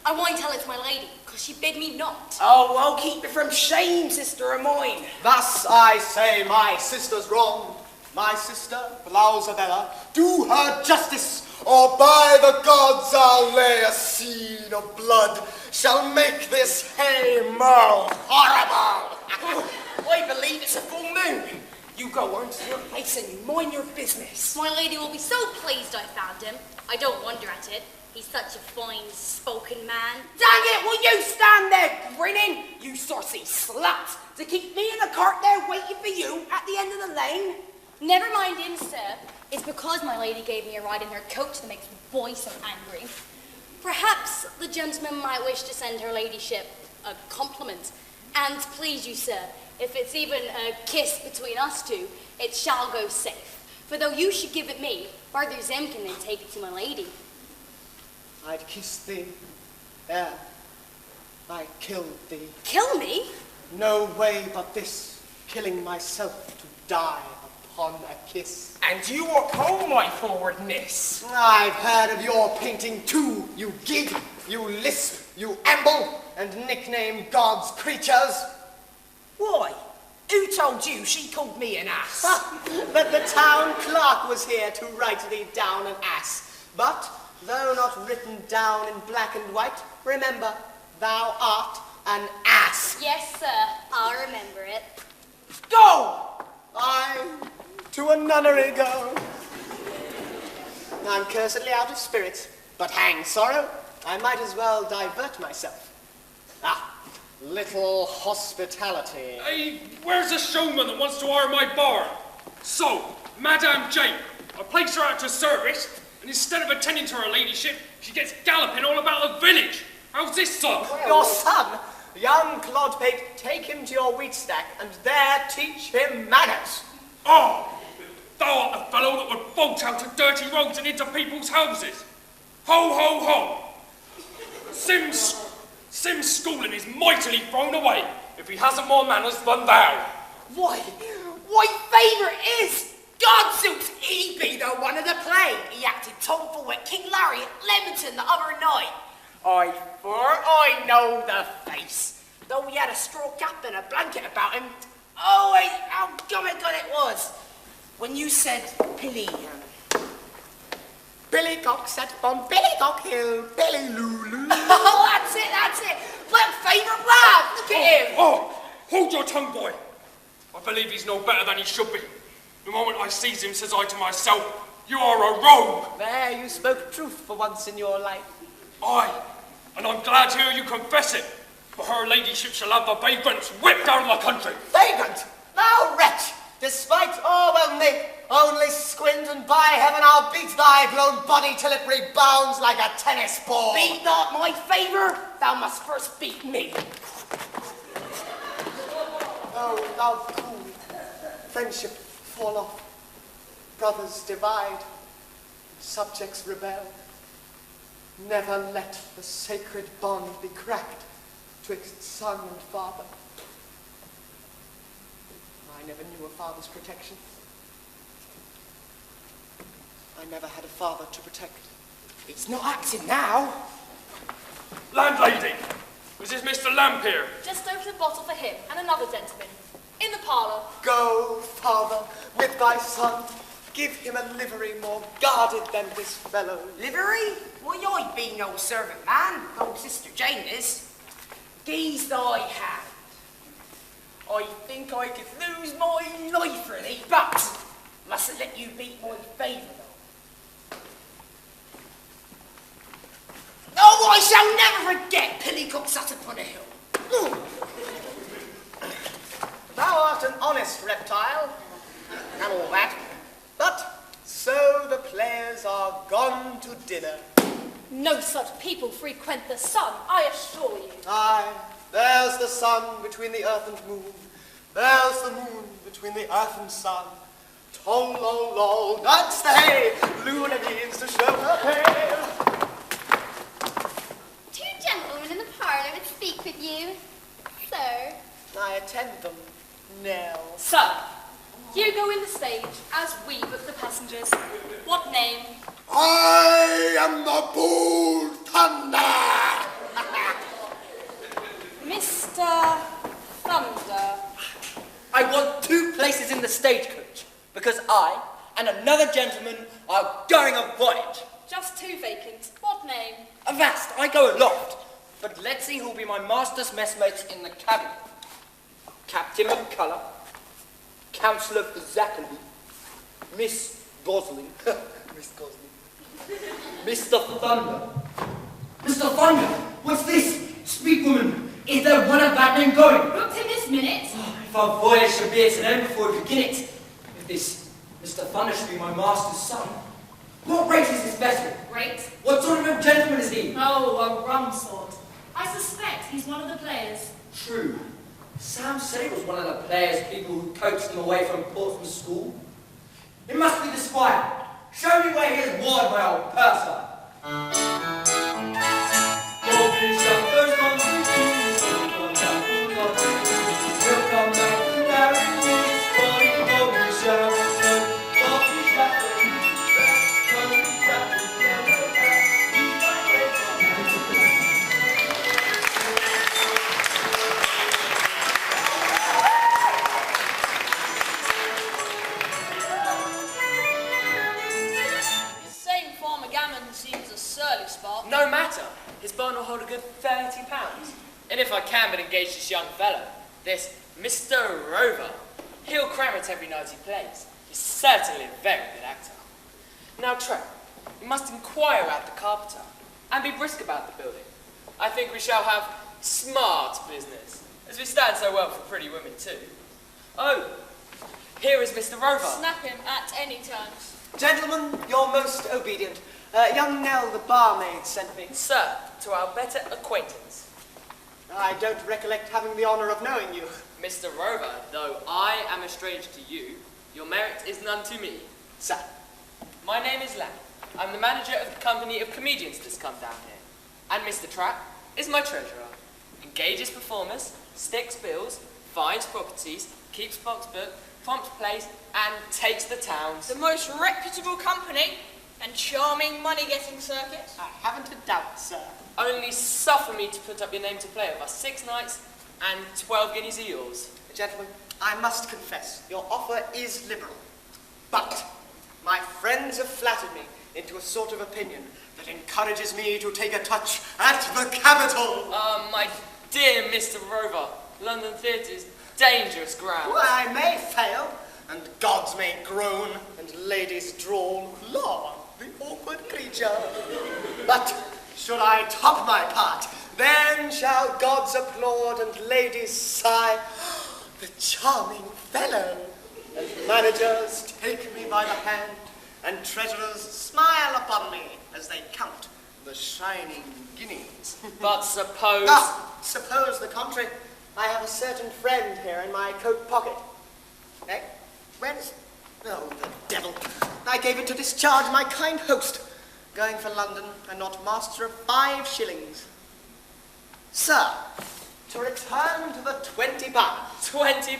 I won't tell it to my lady, because she bid me not. Oh, I'll keep it from shame, sister of mine. Thus I say my sister's wrong. My sister, Blausabella, do her justice, or by the gods I'll lay a scene of blood, shall make this hay mow horrible. I believe it's a full moon. You go on to your place and you mind your business. My lady will be so pleased I found him. I don't wonder at it. He's such a fine-spoken man. Dang it, will you stand there grinning, you saucy slut, to keep me in the cart there waiting for you at the end of the lane? Never mind him, sir. It's because my lady gave me a ride in her coach that makes the boy so angry. Perhaps the gentleman might wish to send her ladyship a compliment. And please you, sir, if it's even a kiss between us two, it shall go safe. For though you should give it me, Brother Zim can then take it to my lady. I'd kiss thee. There. I killed thee. Kill me? No way but this, killing myself to die upon a kiss. And you walk home, my forwardness. I've heard of your painting too, you gig, you lisp, you amble, and nickname God's creatures. Why? Who told you she called me an ass? But the town clerk was here to write thee down an ass. But, though not written down in black and white, remember, thou art an ass. Yes, sir. I'll remember it. Go! I to a nunnery go. I'm cursedly out of spirits, but hang sorrow, I might as well divert myself. Little hospitality. Hey, where's the showman that wants to hire my bar? So, Madame Jane, I place her out to service, and instead of attending to her ladyship, she gets galloping all about the village. How's this, son? Your son, young Clodpate, take him to your wheat stack, and there teach him manners. Oh, thou art the fellow that would bolt out of dirty roads and into people's houses. Ho, ho, ho. Sim's schooling is mightily thrown away if he hasn't more manners than thou. Why, favourite is Godsooks, he be the one of the play. He acted tomfool at King Larry at Leamington the other night. I know the face. Though he had a straw cap and a blanket about him. Oh, how gummy good it was. When you said Pilly Cock sat upon Billy Cock Hill, Billy Lulu. Oh, that's it. But favourite lad, look at him. Oh, hold your tongue, boy. I believe he's no better than he should be. The moment I sees him, says I to myself, you are a rogue. There, you spoke truth for once in your life. Aye, and I'm glad to hear you confess it. For her ladyship shall have the vagrants whipped out of the country. Vagrant, thou wretch! Despite o'erwhelm me, only squint, and by heaven I'll beat thy blown body till it rebounds like a tennis ball. Beat not my favour, thou must first beat me. Oh, love cool, friendship fall off, brothers divide, subjects rebel. Never let the sacred bond be cracked twixt son and father. I never knew a father's protection. I never had a father to protect. He's not acting now. Landlady, is this Mr. Lamp here? Just open a bottle for him and another gentleman. In the parlour. Go, father, with thy son. Give him a livery more guarded than this fellow. Livery? Why, I be no servant man. Old Sister Jane is. Gaze thy hand. I think I could lose my life for thee, but mustn't let you beat my favour, though. Oh, I shall never forget Pillycock sat upon a hill. Thou art an honest reptile, and all that, but so the players are gone to dinner. No such people frequent the sun, I assure you. Aye, there's the sun between the earth and moon. There's the moon between the earth and sun. Tong lol lol, that's the hay. Luna means to show her pale. Two gentlemen in the parlour would speak with you, sir. I attend them, Nell. Sir, you go in the stage as we book the passengers. What name? I am the Bull Thunder. Mr. Thunder. I want 2 places in the stagecoach, because I and another gentleman are going a voyage. Just 2 vacant. What name? Avast, I go aloft. But let's see who'll be my master's messmates in the cabin. Captain McCullough, Councillor Zachary, Miss Gosling, Mr. Thunder. Mr. Thunder, what's this? Speak, woman. Is there one of that name going? Booked him this minute. If our voyage should be at an end before we begin it, if this Mr. Thunder should be my master's son, what rate is this vessel? Rate? What sort of a gentleman is he? Oh, a rum sort. I suspect he's one of the players. True. Sam said he was one of the players, people who coaxed him away from Portsmouth School. It must be the squire. Show me where he is ward, my old purser. We'll come back to marry me, no matter. His barn will hold a good £30. And if I can but engage this young fellow, this Mr. Rover, he'll cram it every night he plays. He's certainly a very good actor. Now, Trey, we must inquire at the carpenter and be brisk about the building. I think we shall have smart business, as we stand so well for pretty women too. Oh, here is Mr. Rover. Snap him at any time. Gentlemen, you're most obedient. Young Nell, the barmaid, sent me. Sir, to our better acquaintance. I don't recollect having the honour of knowing you. Mr. Rover, though I am a stranger to you, your merit is none to me. Sir. My name is Lang. I'm the manager of the company of comedians that's come down here. And Mr. Trapp is my treasurer. Engages performers, sticks bills, finds properties, keeps box book, prompts plays, and takes the towns. The most reputable company and charming money-getting circuit. I haven't a doubt, sir. Only suffer me to put up your name to play over 6 nights and 12 guineas are yours. Gentlemen, I must confess, your offer is liberal. But my friends have flattered me into a sort of opinion that encourages me to take a touch at the capital. My dear Mr. Rover, London Theatre's dangerous ground. Well, I may fail, and gods may groan, and ladies drawl. Lord, the awkward creature. But should I top my part, then shall gods applaud and ladies sigh, the charming fellow. And managers take me by the hand, and treasurers smile upon me as they count the shining guineas. But suppose... Suppose the contrary. I have a certain friend here in my coat pocket. Eh? Where's... Oh, the devil. I gave it to discharge my kind host, going for London and not master of 5 shillings. Sir, to return to the £20. £20?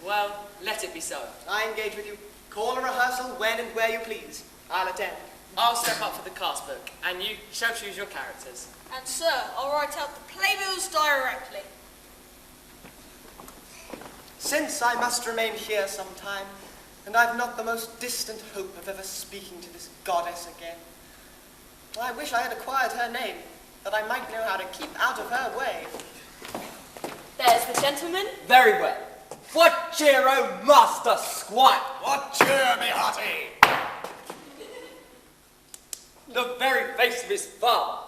Well, let it be so. I engage with you. Call a rehearsal when and where you please. I'll attend. I'll step up for the cast book, and you shall choose your characters. And sir, I'll write out the playbills directly. Since I must remain here some time, and I've not the most distant hope of ever speaking to this goddess again, I wish I had acquired her name, that I might know how to keep out of her way. There's the gentleman. Very well. What cheer, O Master Squire? What cheer, me hearty? The very face of his father.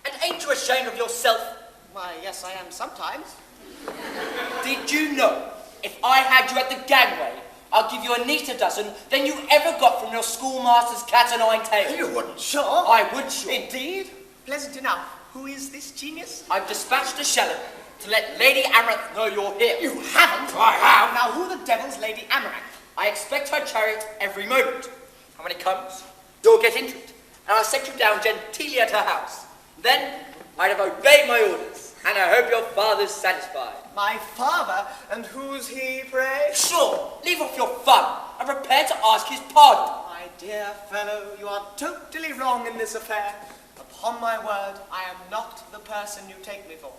And ain't you ashamed of yourself? Why, yes, I am sometimes. Did you know, if I had you at the gangway, I'll give you a neater dozen than you ever got from your schoolmaster's cat o' nine tails? You wouldn't, sure? I would, sure. Indeed? Pleasant enough. Who is this genius? I've dispatched a Shelley to let Lady Amaranth know you're here. You haven't? I have. Now, who the devil's Lady Amaranth? I expect her chariot every moment. And when it comes, you'll get into it, and I'll set you down genteelly at her house. Then I'd have obeyed my orders, and I hope your father's satisfied. My father? And who's he, pray? Sure, leave off your fun. I'm prepared to ask his pardon. My dear fellow, you are totally wrong in this affair. Upon my word, I am not the person you take me for.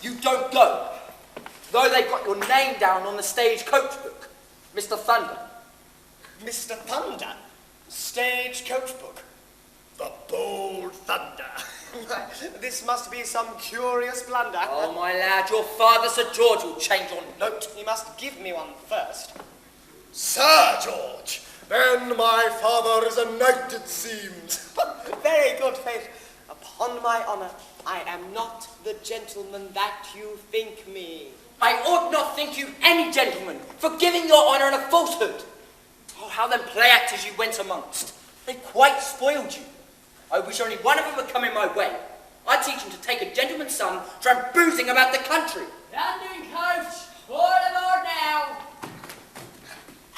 You don't go, though they've got your name down on the stage coach book, Mr. Thunder. Mr. Thunder? Stage coach book? The bold thunder. This must be some curious blunder. Oh, my lad, your father, Sir George, will change your note. He must give me one first. Sir George, then my father is a knight, it seems. Very good, Faith. Upon my honour, I am not the gentleman that you think me. I ought not think you any gentleman for giving your honour in a falsehood. Oh, how them play actors you went amongst. They quite spoiled you. I wish only one of them would come in my way. I'd teach him to take a gentleman's son from boozing about the country. London coach, all aboard now.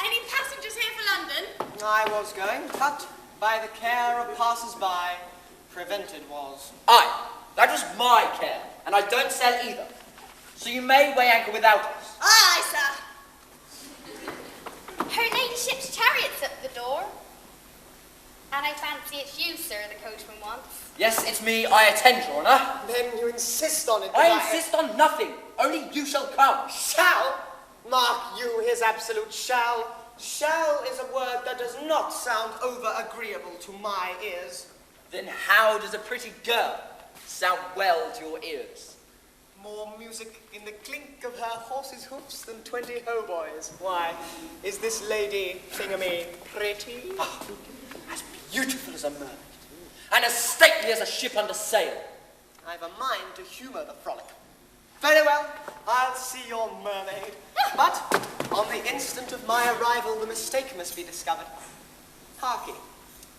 Any passengers here for London? I was going, but by the care of passers-by, prevented was. Aye, that was my care, and I don't sell either. So you may weigh anchor without us. Aye, sir. Her ladyship's chariot's at the door. And I fancy it's you, sir, the coachman wants. Yes, it's me. I attend, Your Honour. Then you insist on it. I insist on nothing. Only you shall come. Shall? Mark you his absolute shall. Shall is a word that does not sound over agreeable to my ears. Then how does a pretty girl sound well to your ears? More music in the clink of her horse's hoofs than 20 hoboys. Why, is this lady Thingamy pretty? Oh, as beautiful as a mermaid, and as stately as a ship under sail. I've a mind to humour the frolic. Very well, I'll see your mermaid. But on the instant of my arrival, the mistake must be discovered. Harkee,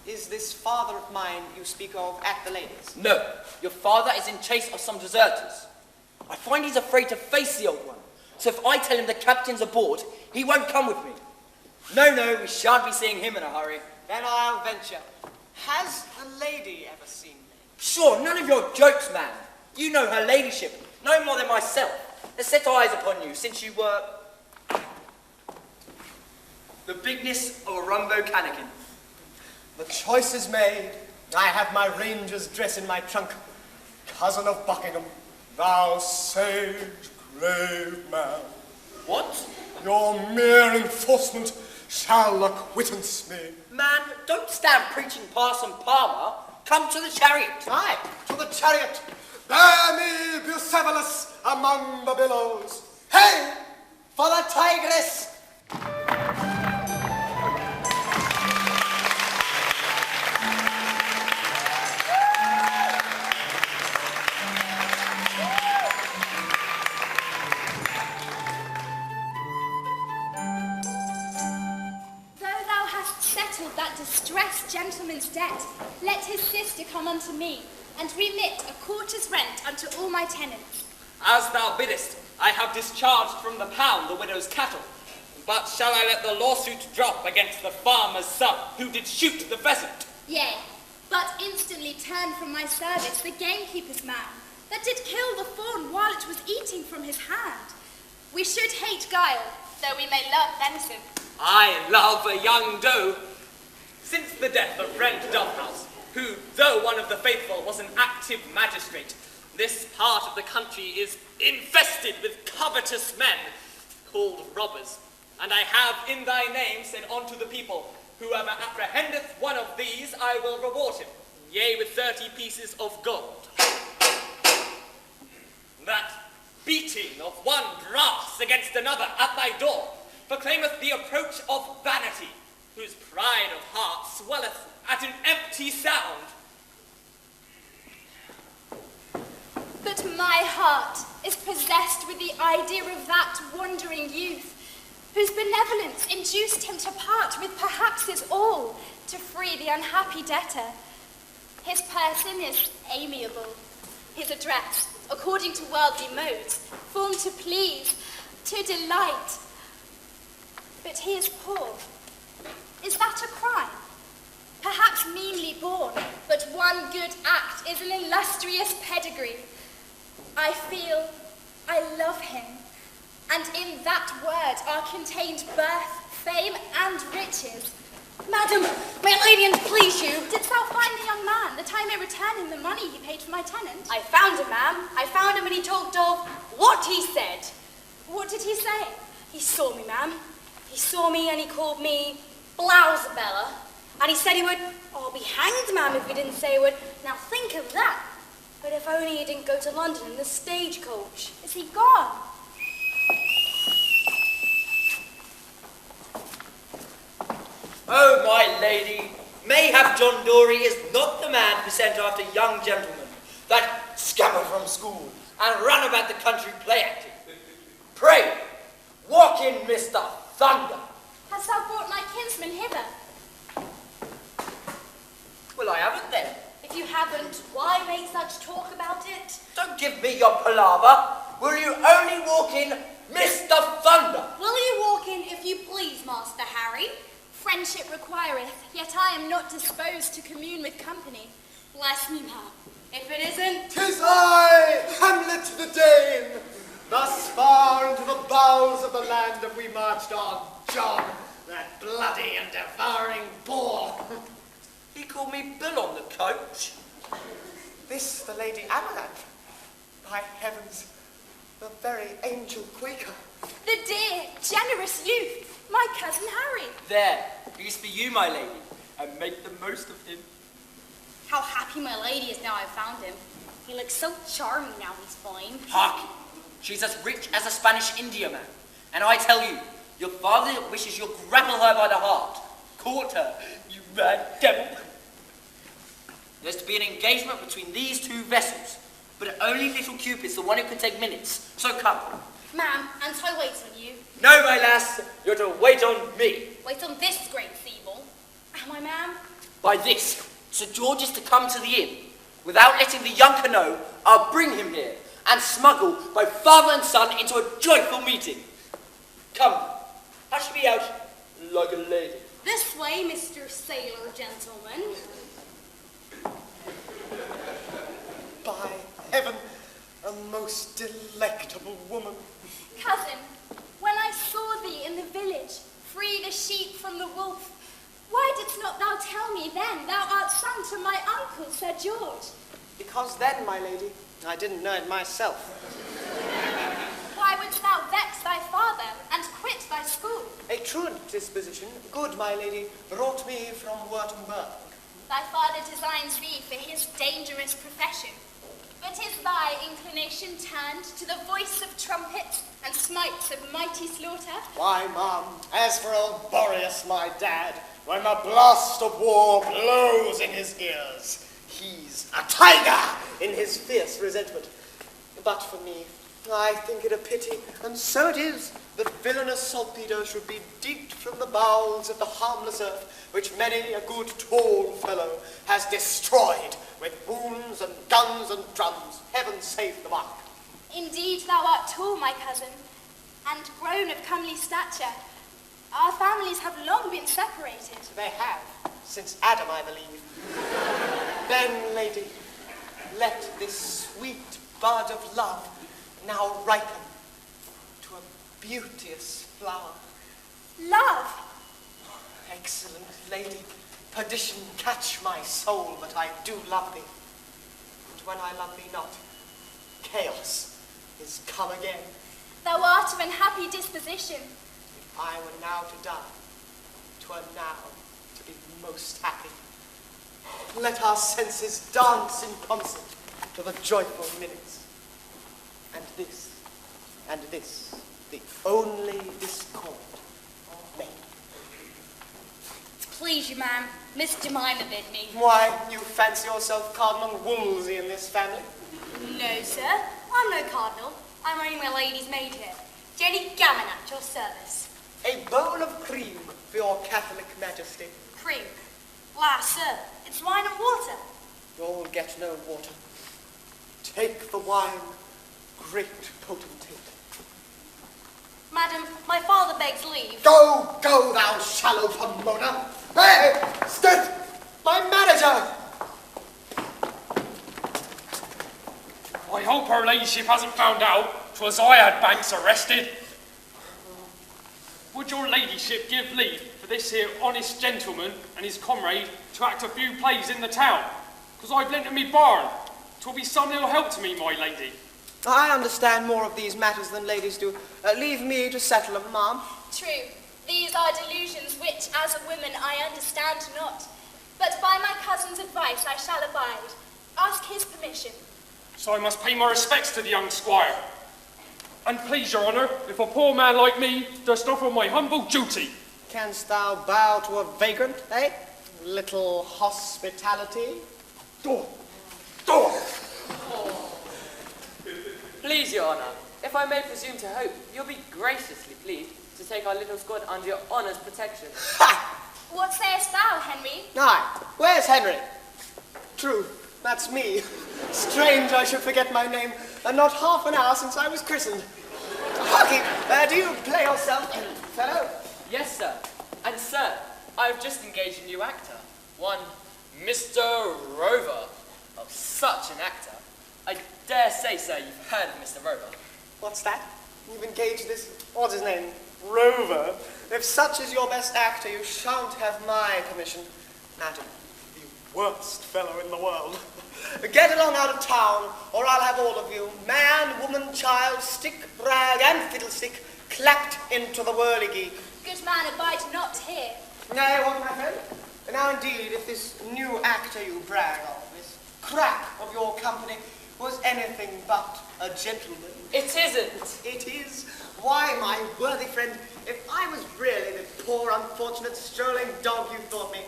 is this father of mine you speak of at the lady's? No, your father is in chase of some deserters. I find he's afraid to face the old one, so if I tell him the captain's aboard, he won't come with me. No, we shan't be seeing him in a hurry. Then I'll venture. Has the lady ever seen me? Sure, none of your jokes, man. You know her ladyship, no more than myself. Has set eyes upon you since you were the bigness of a rumbo canakin. The choice is made. I have my ranger's dress in my trunk. Cousin of Buckingham, thou sage, grave man. What? Your mere enforcement shall acquittance me. Man, don't stand preaching Parson Palmer. Come to the chariot. Aye, to the chariot. Bear me Bucephalus among the billows. Hey, for the tigress! That distressed gentleman's debt, let his sister come unto me, and remit a quarter's rent unto all my tenants. As thou biddest, I have discharged from the pound the widow's cattle. But shall I let the lawsuit drop against the farmer's son, who did shoot the pheasant? Yea, but instantly turn from my service the gamekeeper's man, that did kill the fawn while it was eating from his hand. We should hate guile, though we may love venison. I love a young doe. Since the death of friend Dovehouse, who, though one of the faithful, was an active magistrate, this part of the country is infested with covetous men, called robbers. And I have in thy name said unto the people, whoever apprehendeth one of these, I will reward him, yea, with 30 pieces of gold. That beating of one brass against another at thy door proclaimeth the approach of vanity, whose pride of heart swelleth at an empty sound. But my heart is possessed with the idea of that wandering youth, whose benevolence induced him to part with perhaps his all to free the unhappy debtor. His person is amiable, his address, according to worldly modes, formed to please, to delight. But he is poor. Is that a crime? Perhaps meanly born, but one good act is an illustrious pedigree. I feel I love him, and in that word are contained birth, fame, and riches. Madam, may I lady and please you? Didst thou find the young man, that I may return him the money he paid for my tenant? I found him, ma'am. I found him and he talked of what he said. What did he say? He saw me, ma'am. He saw me and he called me Blousabella. And he said he would, I'll be hanged, ma'am, if he didn't say he would. Now think of that. But if only he didn't go to London in the stagecoach. Is he gone? Oh, my lady, mayhap John Dory is not the man who sent after young gentlemen that scamper from school and run about the country play acting. Pray, walk in, Mr. Thunder. Hast thou brought my kinsman hither? Well, I haven't then. If you haven't, why make such talk about it? Don't give me your palaver. Will you only walk in, Mr. Thunder? Will you walk in, if you please, Master Harry? Friendship requireth, yet I am not disposed to commune with company. Bless me, ma'am. If it isn't... 'Tis I, Hamlet the Dane. Thus far into the bowels of the land have we marched on, John, that bloody and devouring boar. He called me Bill on the coach. This the Lady Amaranth. By heavens, the very angel Quaker. The dear, generous youth, my cousin Harry. There, he's for you, my lady, and make the most of him. How happy my lady is now I've found him. He looks so charming now he's fine. Hark! She's as rich as a Spanish India man. And I tell you, your father wishes you'll grapple her by the heart. Court her, you mad devil. There's to be an engagement between these two vessels, but only little Cupid's the one who can take minutes. So come. Ma'am, and I wait on you. No, my lass, you're to wait on me. Wait on this great feeble. Am I, ma'am? By this, Sir George is to come to the inn. Without letting the younker know, I'll bring him here and smuggle both father and son into a joyful meeting. Come, hush me out like a lady. This way, Mr. Sailor Gentleman. By heaven, a most delectable woman. Cousin, when I saw thee in the village, free the sheep from the wolf, why didst not thou tell me then thou art son to my uncle, Sir George? Because then, my lady, I didn't know it myself. Why wouldst thou vex thy father and quit thy school? A truant disposition, good my lady, brought me from Württemberg. Thy father designs thee for his dangerous profession. But is thy inclination turned to the voice of trumpets and smites of mighty slaughter? Why, ma'am, as for old Boreas, my dad, when the blast of war blows in his ears, he's a tiger in his fierce resentment. But for me, I think it a pity, and so it is, that villainous saltpeter should be digged from the bowels of the harmless earth, which many a good tall fellow has destroyed with wounds and guns and drums. Heaven save the mark. Indeed thou art tall, my cousin, and grown of comely stature. Our families have long been separated. They have, since Adam, I believe. Then, lady, let this sweet bud of love now ripen to a beauteous flower. Love! Excellent lady, perdition catch my soul, but I do love thee. And when I love thee not, chaos is come again. Thou art of an happy disposition. If I were now to die, 'twere now to be most happy. Let our senses dance in concert to the joyful minutes. And this, the only discord of men. Please you, ma'am. Miss Jemima bid me. Why, you fancy yourself Cardinal Wolsey in this family? No, sir. I'm no cardinal. I'm only my lady's maid here. Jenny Gammon at your service. A bowl of cream for your Catholic Majesty. Cream. La, sir, it's wine and water. You'll get no water. Take the wine, great potentate. Madam, my father begs leave. Go, thou shallow Pomona! Hey, stood! My manager! I hope her ladyship hasn't found out 'twas I had Banks arrested. Would your ladyship give leave for this here honest gentleman and his comrade to act a few plays in the town? 'Cause I've lent 'em me barn. 'Twill be some little help to me, my lady. I understand more of these matters than ladies do. Leave me to settle them, ma'am. True, these are delusions which, as a woman, I understand not. But by my cousin's advice I shall abide. Ask his permission. So I must pay my respects to the young squire. And please, your honour, if a poor man like me dost offer my humble duty. Canst thou bow to a vagrant, eh? Little hospitality? Door! Please, your honour, if I may presume to hope, you'll be graciously pleased to take our little squad under your honour's protection. What sayest thou, Henry? Aye, where's Henry? True, that's me. Strange I should forget my name, and not half an hour since I was christened. Harky, do you play yourself, fellow? Yes, sir. And, sir, I've just engaged a new actor. One Mr. Rover. Oh, such an actor. I dare say, sir, you've heard of Mr. Rover. What's that? You've engaged this, what's his name, Rover? If such is your best actor, you shan't have my permission. Madam, the worst fellow in the world. Get along out of town, or I'll have all of you, man, woman, child, stick, rag, and fiddlestick, clapped into the whirligig. Good man, abide not here. Nay, what, my friend? Now, indeed, if this new actor you brag of crack of your company was anything but a gentleman. It isn't. It is. Why, my worthy friend, if I was really the poor, unfortunate, strolling dog you thought me,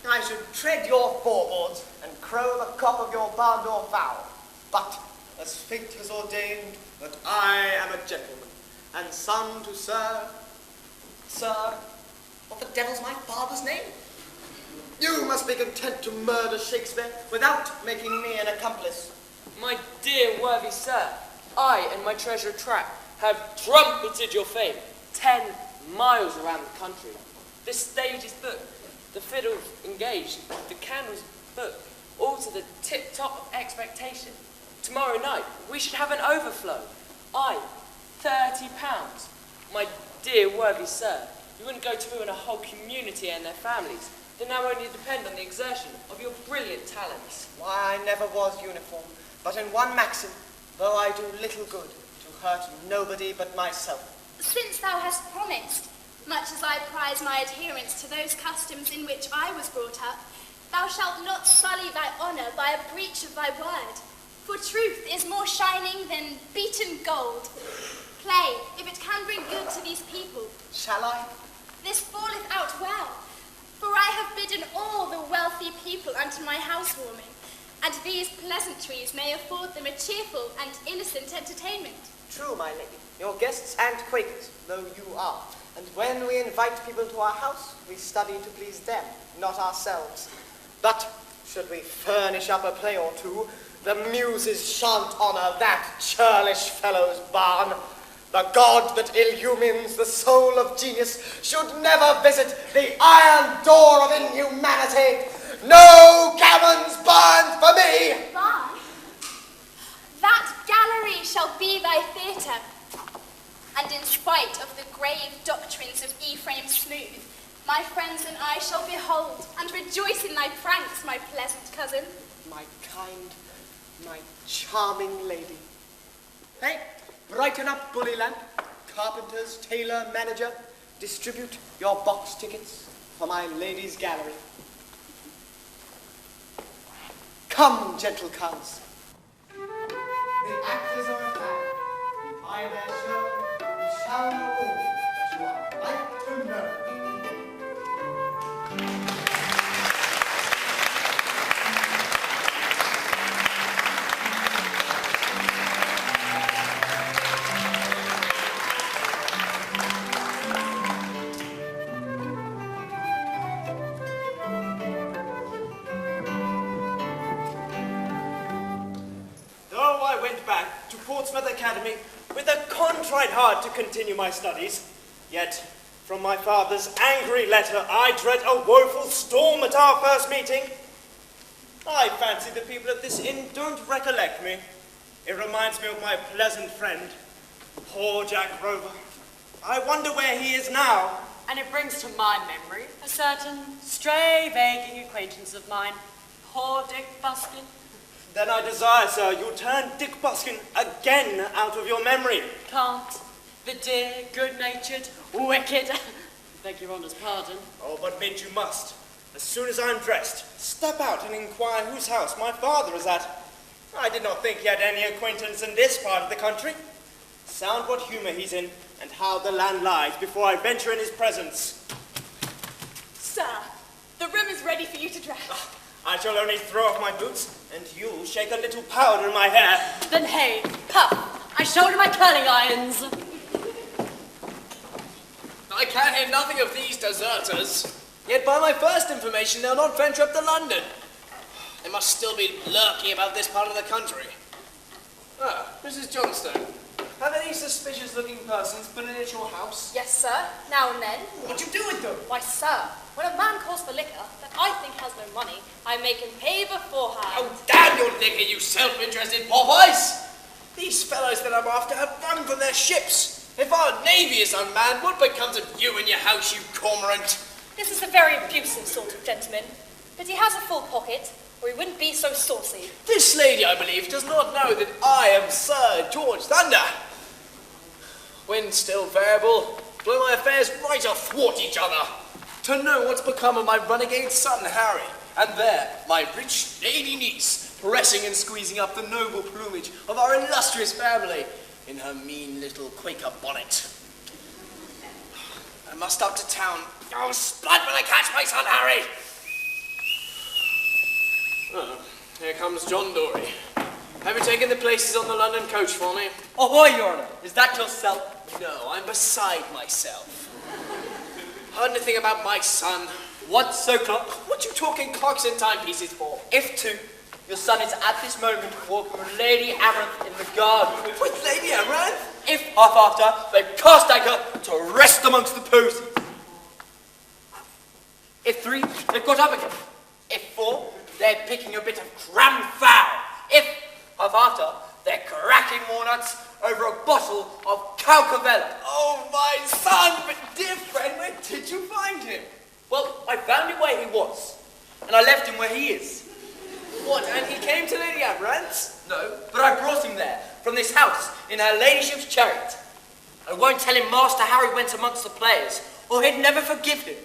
I should tread your floorboards and crow the cock of your barn door fowl. But as fate has ordained that I am a gentleman, and son to Sir... Sir... What the devil's my father's name? You must be content to murder Shakespeare without making me an accomplice. My dear worthy sir, I and my treasure trap have trumpeted your fame 10 miles around the country. The stage is booked, the fiddle's engaged, the candles booked, all to the tip-top of expectation. Tomorrow night, we should have an overflow. £30. My dear worthy sir, you wouldn't go to ruin a whole community and their families. They now only depend on the exertion of your brilliant talents. Why, I never was uniform, but in one maxim, though I do little good, to hurt nobody but myself. Since thou hast promised, much as I prize my adherence to those customs in which I was brought up, thou shalt not sully thy honour by a breach of thy word. For truth is more shining than beaten gold. Play, if it can bring good to these people. Shall I? This falleth out well, for I have bidden all the wealthy people unto my housewarming, and these pleasantries may afford them a cheerful and innocent entertainment. True, my lady, your guests and Quakers, though you are, and when we invite people to our house, we study to please them, not ourselves. But should we furnish up a play or two, the muses shan't honour that churlish fellow's barn. The god that illumines the soul of genius should never visit the iron door of inhumanity. No gammons burned for me! Barn? That gallery shall be thy theatre. And in spite of the grave doctrines of Ephraim Smooth, my friends and I shall behold and rejoice in thy pranks, my pleasant cousin. My kind, my charming lady. Hey, brighten up, Bullyland. Carpenters, tailor, manager, distribute your box tickets for my lady's gallery. Come, gentle cows. The actors are at hand. By their show, you shall know all that you are like to know. Back to Portsmouth Academy with a contrite heart to continue my studies. Yet, from my father's angry letter, I dread a woeful storm at our first meeting. I fancy the people at this inn don't recollect me. It reminds me of my pleasant friend, poor Jack Rover. I wonder where he is now. And it brings to my memory a certain stray, vague acquaintance of mine, poor Dick Buskin. Then I desire, sir, you turn Dick Buskin again out of your memory. Can't. The dear, good-natured, wicked... Beg your honour's pardon. Oh, but Midge, you must. As soon as I'm dressed, step out and inquire whose house my father is at. I did not think he had any acquaintance in this part of the country. Sound what humour he's in, and how the land lies, before I venture in his presence. Sir, the room is ready for you to dress. I shall only throw off my boots, and you shake a little powder in my hair. Then hey, puff, I shoulder my curling irons. I can hear nothing of these deserters. Yet by my first information, they'll not venture up to London. They must still be lurking about this part of the country. Ah, Mrs. Johnstone. Have any suspicious-looking persons been in at your house? Yes, sir, now and then. What do you do with them? Why, sir, when a man calls for liquor that I think has no money, I make him pay beforehand. Oh, damn your liquor, you self-interested pop-ice! These fellows that I'm after have run from their ships. If our navy is unmanned, what becomes of you and your house, you cormorant? This is a very abusive sort of gentleman, but he has a full pocket, or he wouldn't be so saucy. This lady, I believe, does not know that I am Sir George Thunder. Wind still variable, blow my affairs right athwart each other. To know what's become of my renegade son, Harry, and there, my rich lady niece, pressing and squeezing up the noble plumage of our illustrious family in her mean little Quaker bonnet. I must up to town. Oh, splat when I catch my son, Harry! Oh, here comes John Dory. Have you taken the places on the London coach for me? Ahoy, Your Honour. Is that yourself? No, I'm beside myself. Heard anything about my son? What's so clock? What you talking clocks and timepieces for? If two, your son is at this moment walking with Lady Amaranth in the garden. With Lady Amaranth? If half after, they cast anchor to rest amongst the posies. If three, they've got up again. If four, they're picking a bit of cram fowl. If half after, they're cracking walnuts over a bottle of Calcavella. Oh, my son! But dear friend, where did you find him? Well, I found him where he was, and I left him where he is. What, and he came to Lady Amaranth's? No, but I brought him there, from this house, in her ladyship's chariot. I won't tell him Master Harry went amongst the players, or he'd never forgive him.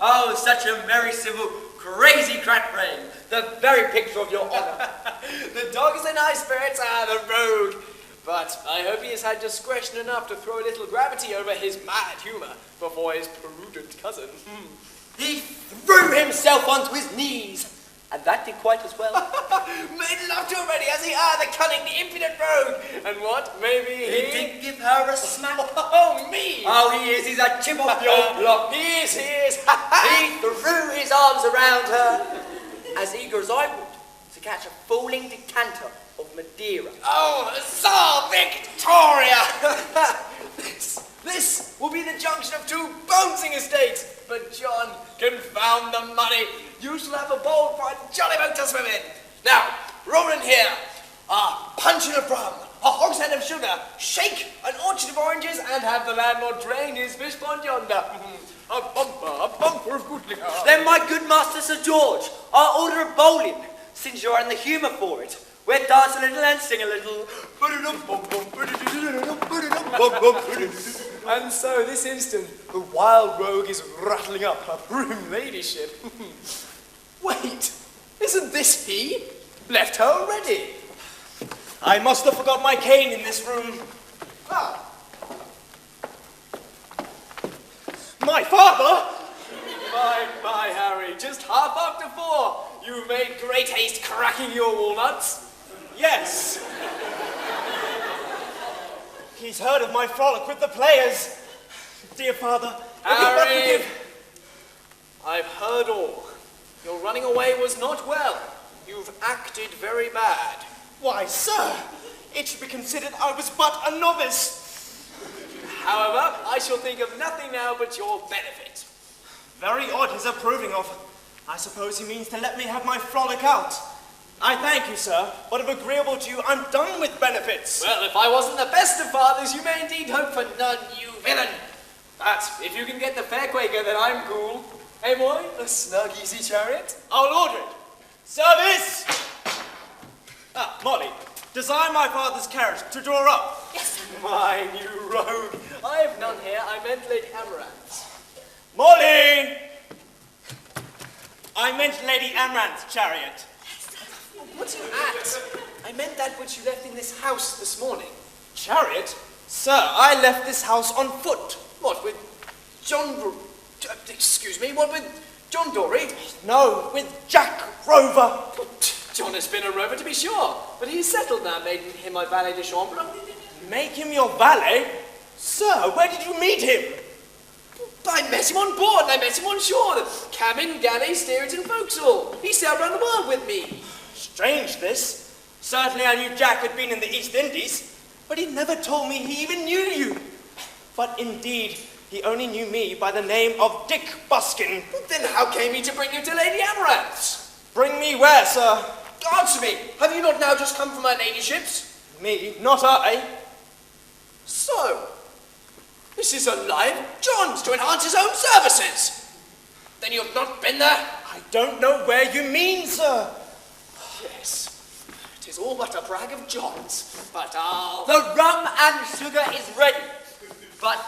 Oh, such a merry, civil, crazy crack brain, the very picture of your honour. The dog is in high spirits, the rogue. But I hope he has had discretion enough to throw a little gravity over his mad humour before his prudent cousin. He threw himself onto his knees, and that did quite as well. Made love to her already, has he? The cunning, the impudent rogue. And what, maybe he did give her a smack. Oh, me! Oh, he is. He's a chip off the old block. He is. He threw his arms around her, as eager as I would, to catch a falling decanter of Madeira. Oh, Tsar Victoria! This will be the junction of two bouncing estates. But John, confound the money. You shall have a bowl for a jolly boat to swim in. Now, roll in here. A puncheon of rum, a hogshead of sugar, shake an orchard of oranges, and have the landlord drain his fish pond yonder. A bumper of good liquor. Then, my good master Sir George, I'll order a bowling, since you're in the humour for it. We'll dance a little and sing a little. And so, this instant, the wild rogue is rattling up her prim ladyship. Wait, isn't this he? Left her already. I must have forgot my cane in this room. Ah. My father? My, Harry, just 4:30. You've made great haste cracking your walnuts. Yes. He's heard of my frolic with the players. Dear father, Harry, I've heard all. Your running away was not well. You've acted very bad. Why, sir, it should be considered I was but a novice. However, I shall think of nothing now but your benefit. Very odd his approving of. I suppose he means to let me have my frolic out. I thank you, sir, but if agreeable to you, I'm done with benefits. Well, if I wasn't the best of fathers, you may indeed hope for none, you villain. But if you can get the fair Quaker, then I'm cool. Hey, boy, a snug, easy chariot? I'll order it. Service! Molly, desire my father's carriage to draw up. Yes. My new rogue. I have none here. I meant Lady Amaranth's. Molly! I meant Lady Amaranth's chariot. What's you at? I meant that which you left in this house this morning. Chariot? Sir, I left this house on foot. What, with John... excuse me, what with John Dory? No, with Jack Rover. John has been a rover, to be sure, but he's settled now, made him my valet de chambre. Make him your valet? Sir, where did you meet him? I met him on board, and I met him on shore. Cabin, galley, steerage, and forecastle. He sailed round the world with me. Strange, this. Certainly I knew Jack had been in the East Indies, but he never told me he even knew you. But indeed, he only knew me by the name of Dick Buskin. Then how came he to bring you to Lady Amaranth's? Bring me where, sir? Answer me. Have you not now just come from her ladyship's? Me? Not I. So, this is a lie of John's to enhance his own services. Then you have not been there? I don't know where you mean, sir. Yes, it is all but a brag of John's, but I'll... The rum and sugar is ready, but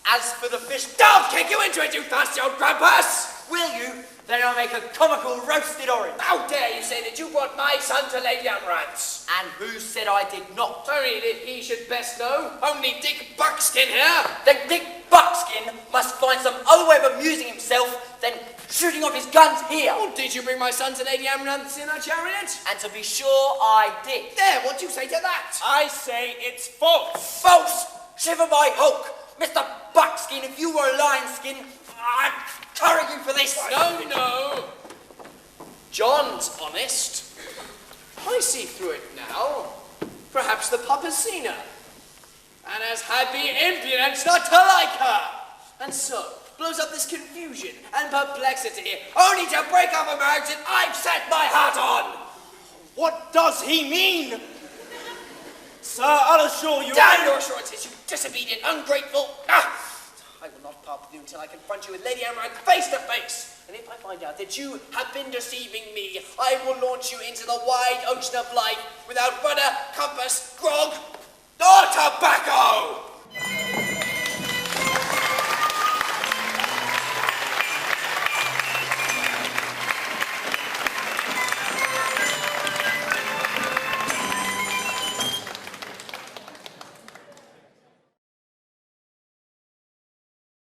as for the fish... I'll kick you into it, you thirsty old grampus! Will you? Then I'll make a comical roasted orange. How dare you say that you brought my son to Lady Amaranth's? And who said I did not? Only that he should best know. Only Dick Buckskin here. Then Dick Buckskin must find some other way of amusing himself than shooting off his guns here. Oh, did you bring my son to Lady Amaranth's in a chariot? And to be sure, I did. There, what do you say to that? I say it's false. False! Shiver my hulk! Mr. Buckskin, if you were a lion skin, I'd curry you for this. No. John's honest. I see through it now. Perhaps the pup has seen her, and has had the impudence not to like her, and so blows up this confusion and perplexity, only to break up a marriage that I've set my heart on. What does he mean? Sir, I'll assure you... Damn your assurances, you disobedient, ungrateful... I will not part with you until I confront you with Lady Amaranth face to face. And if I find out that you have been deceiving me, I will launch you into the wide ocean of life without rudder, compass, grog, or tobacco!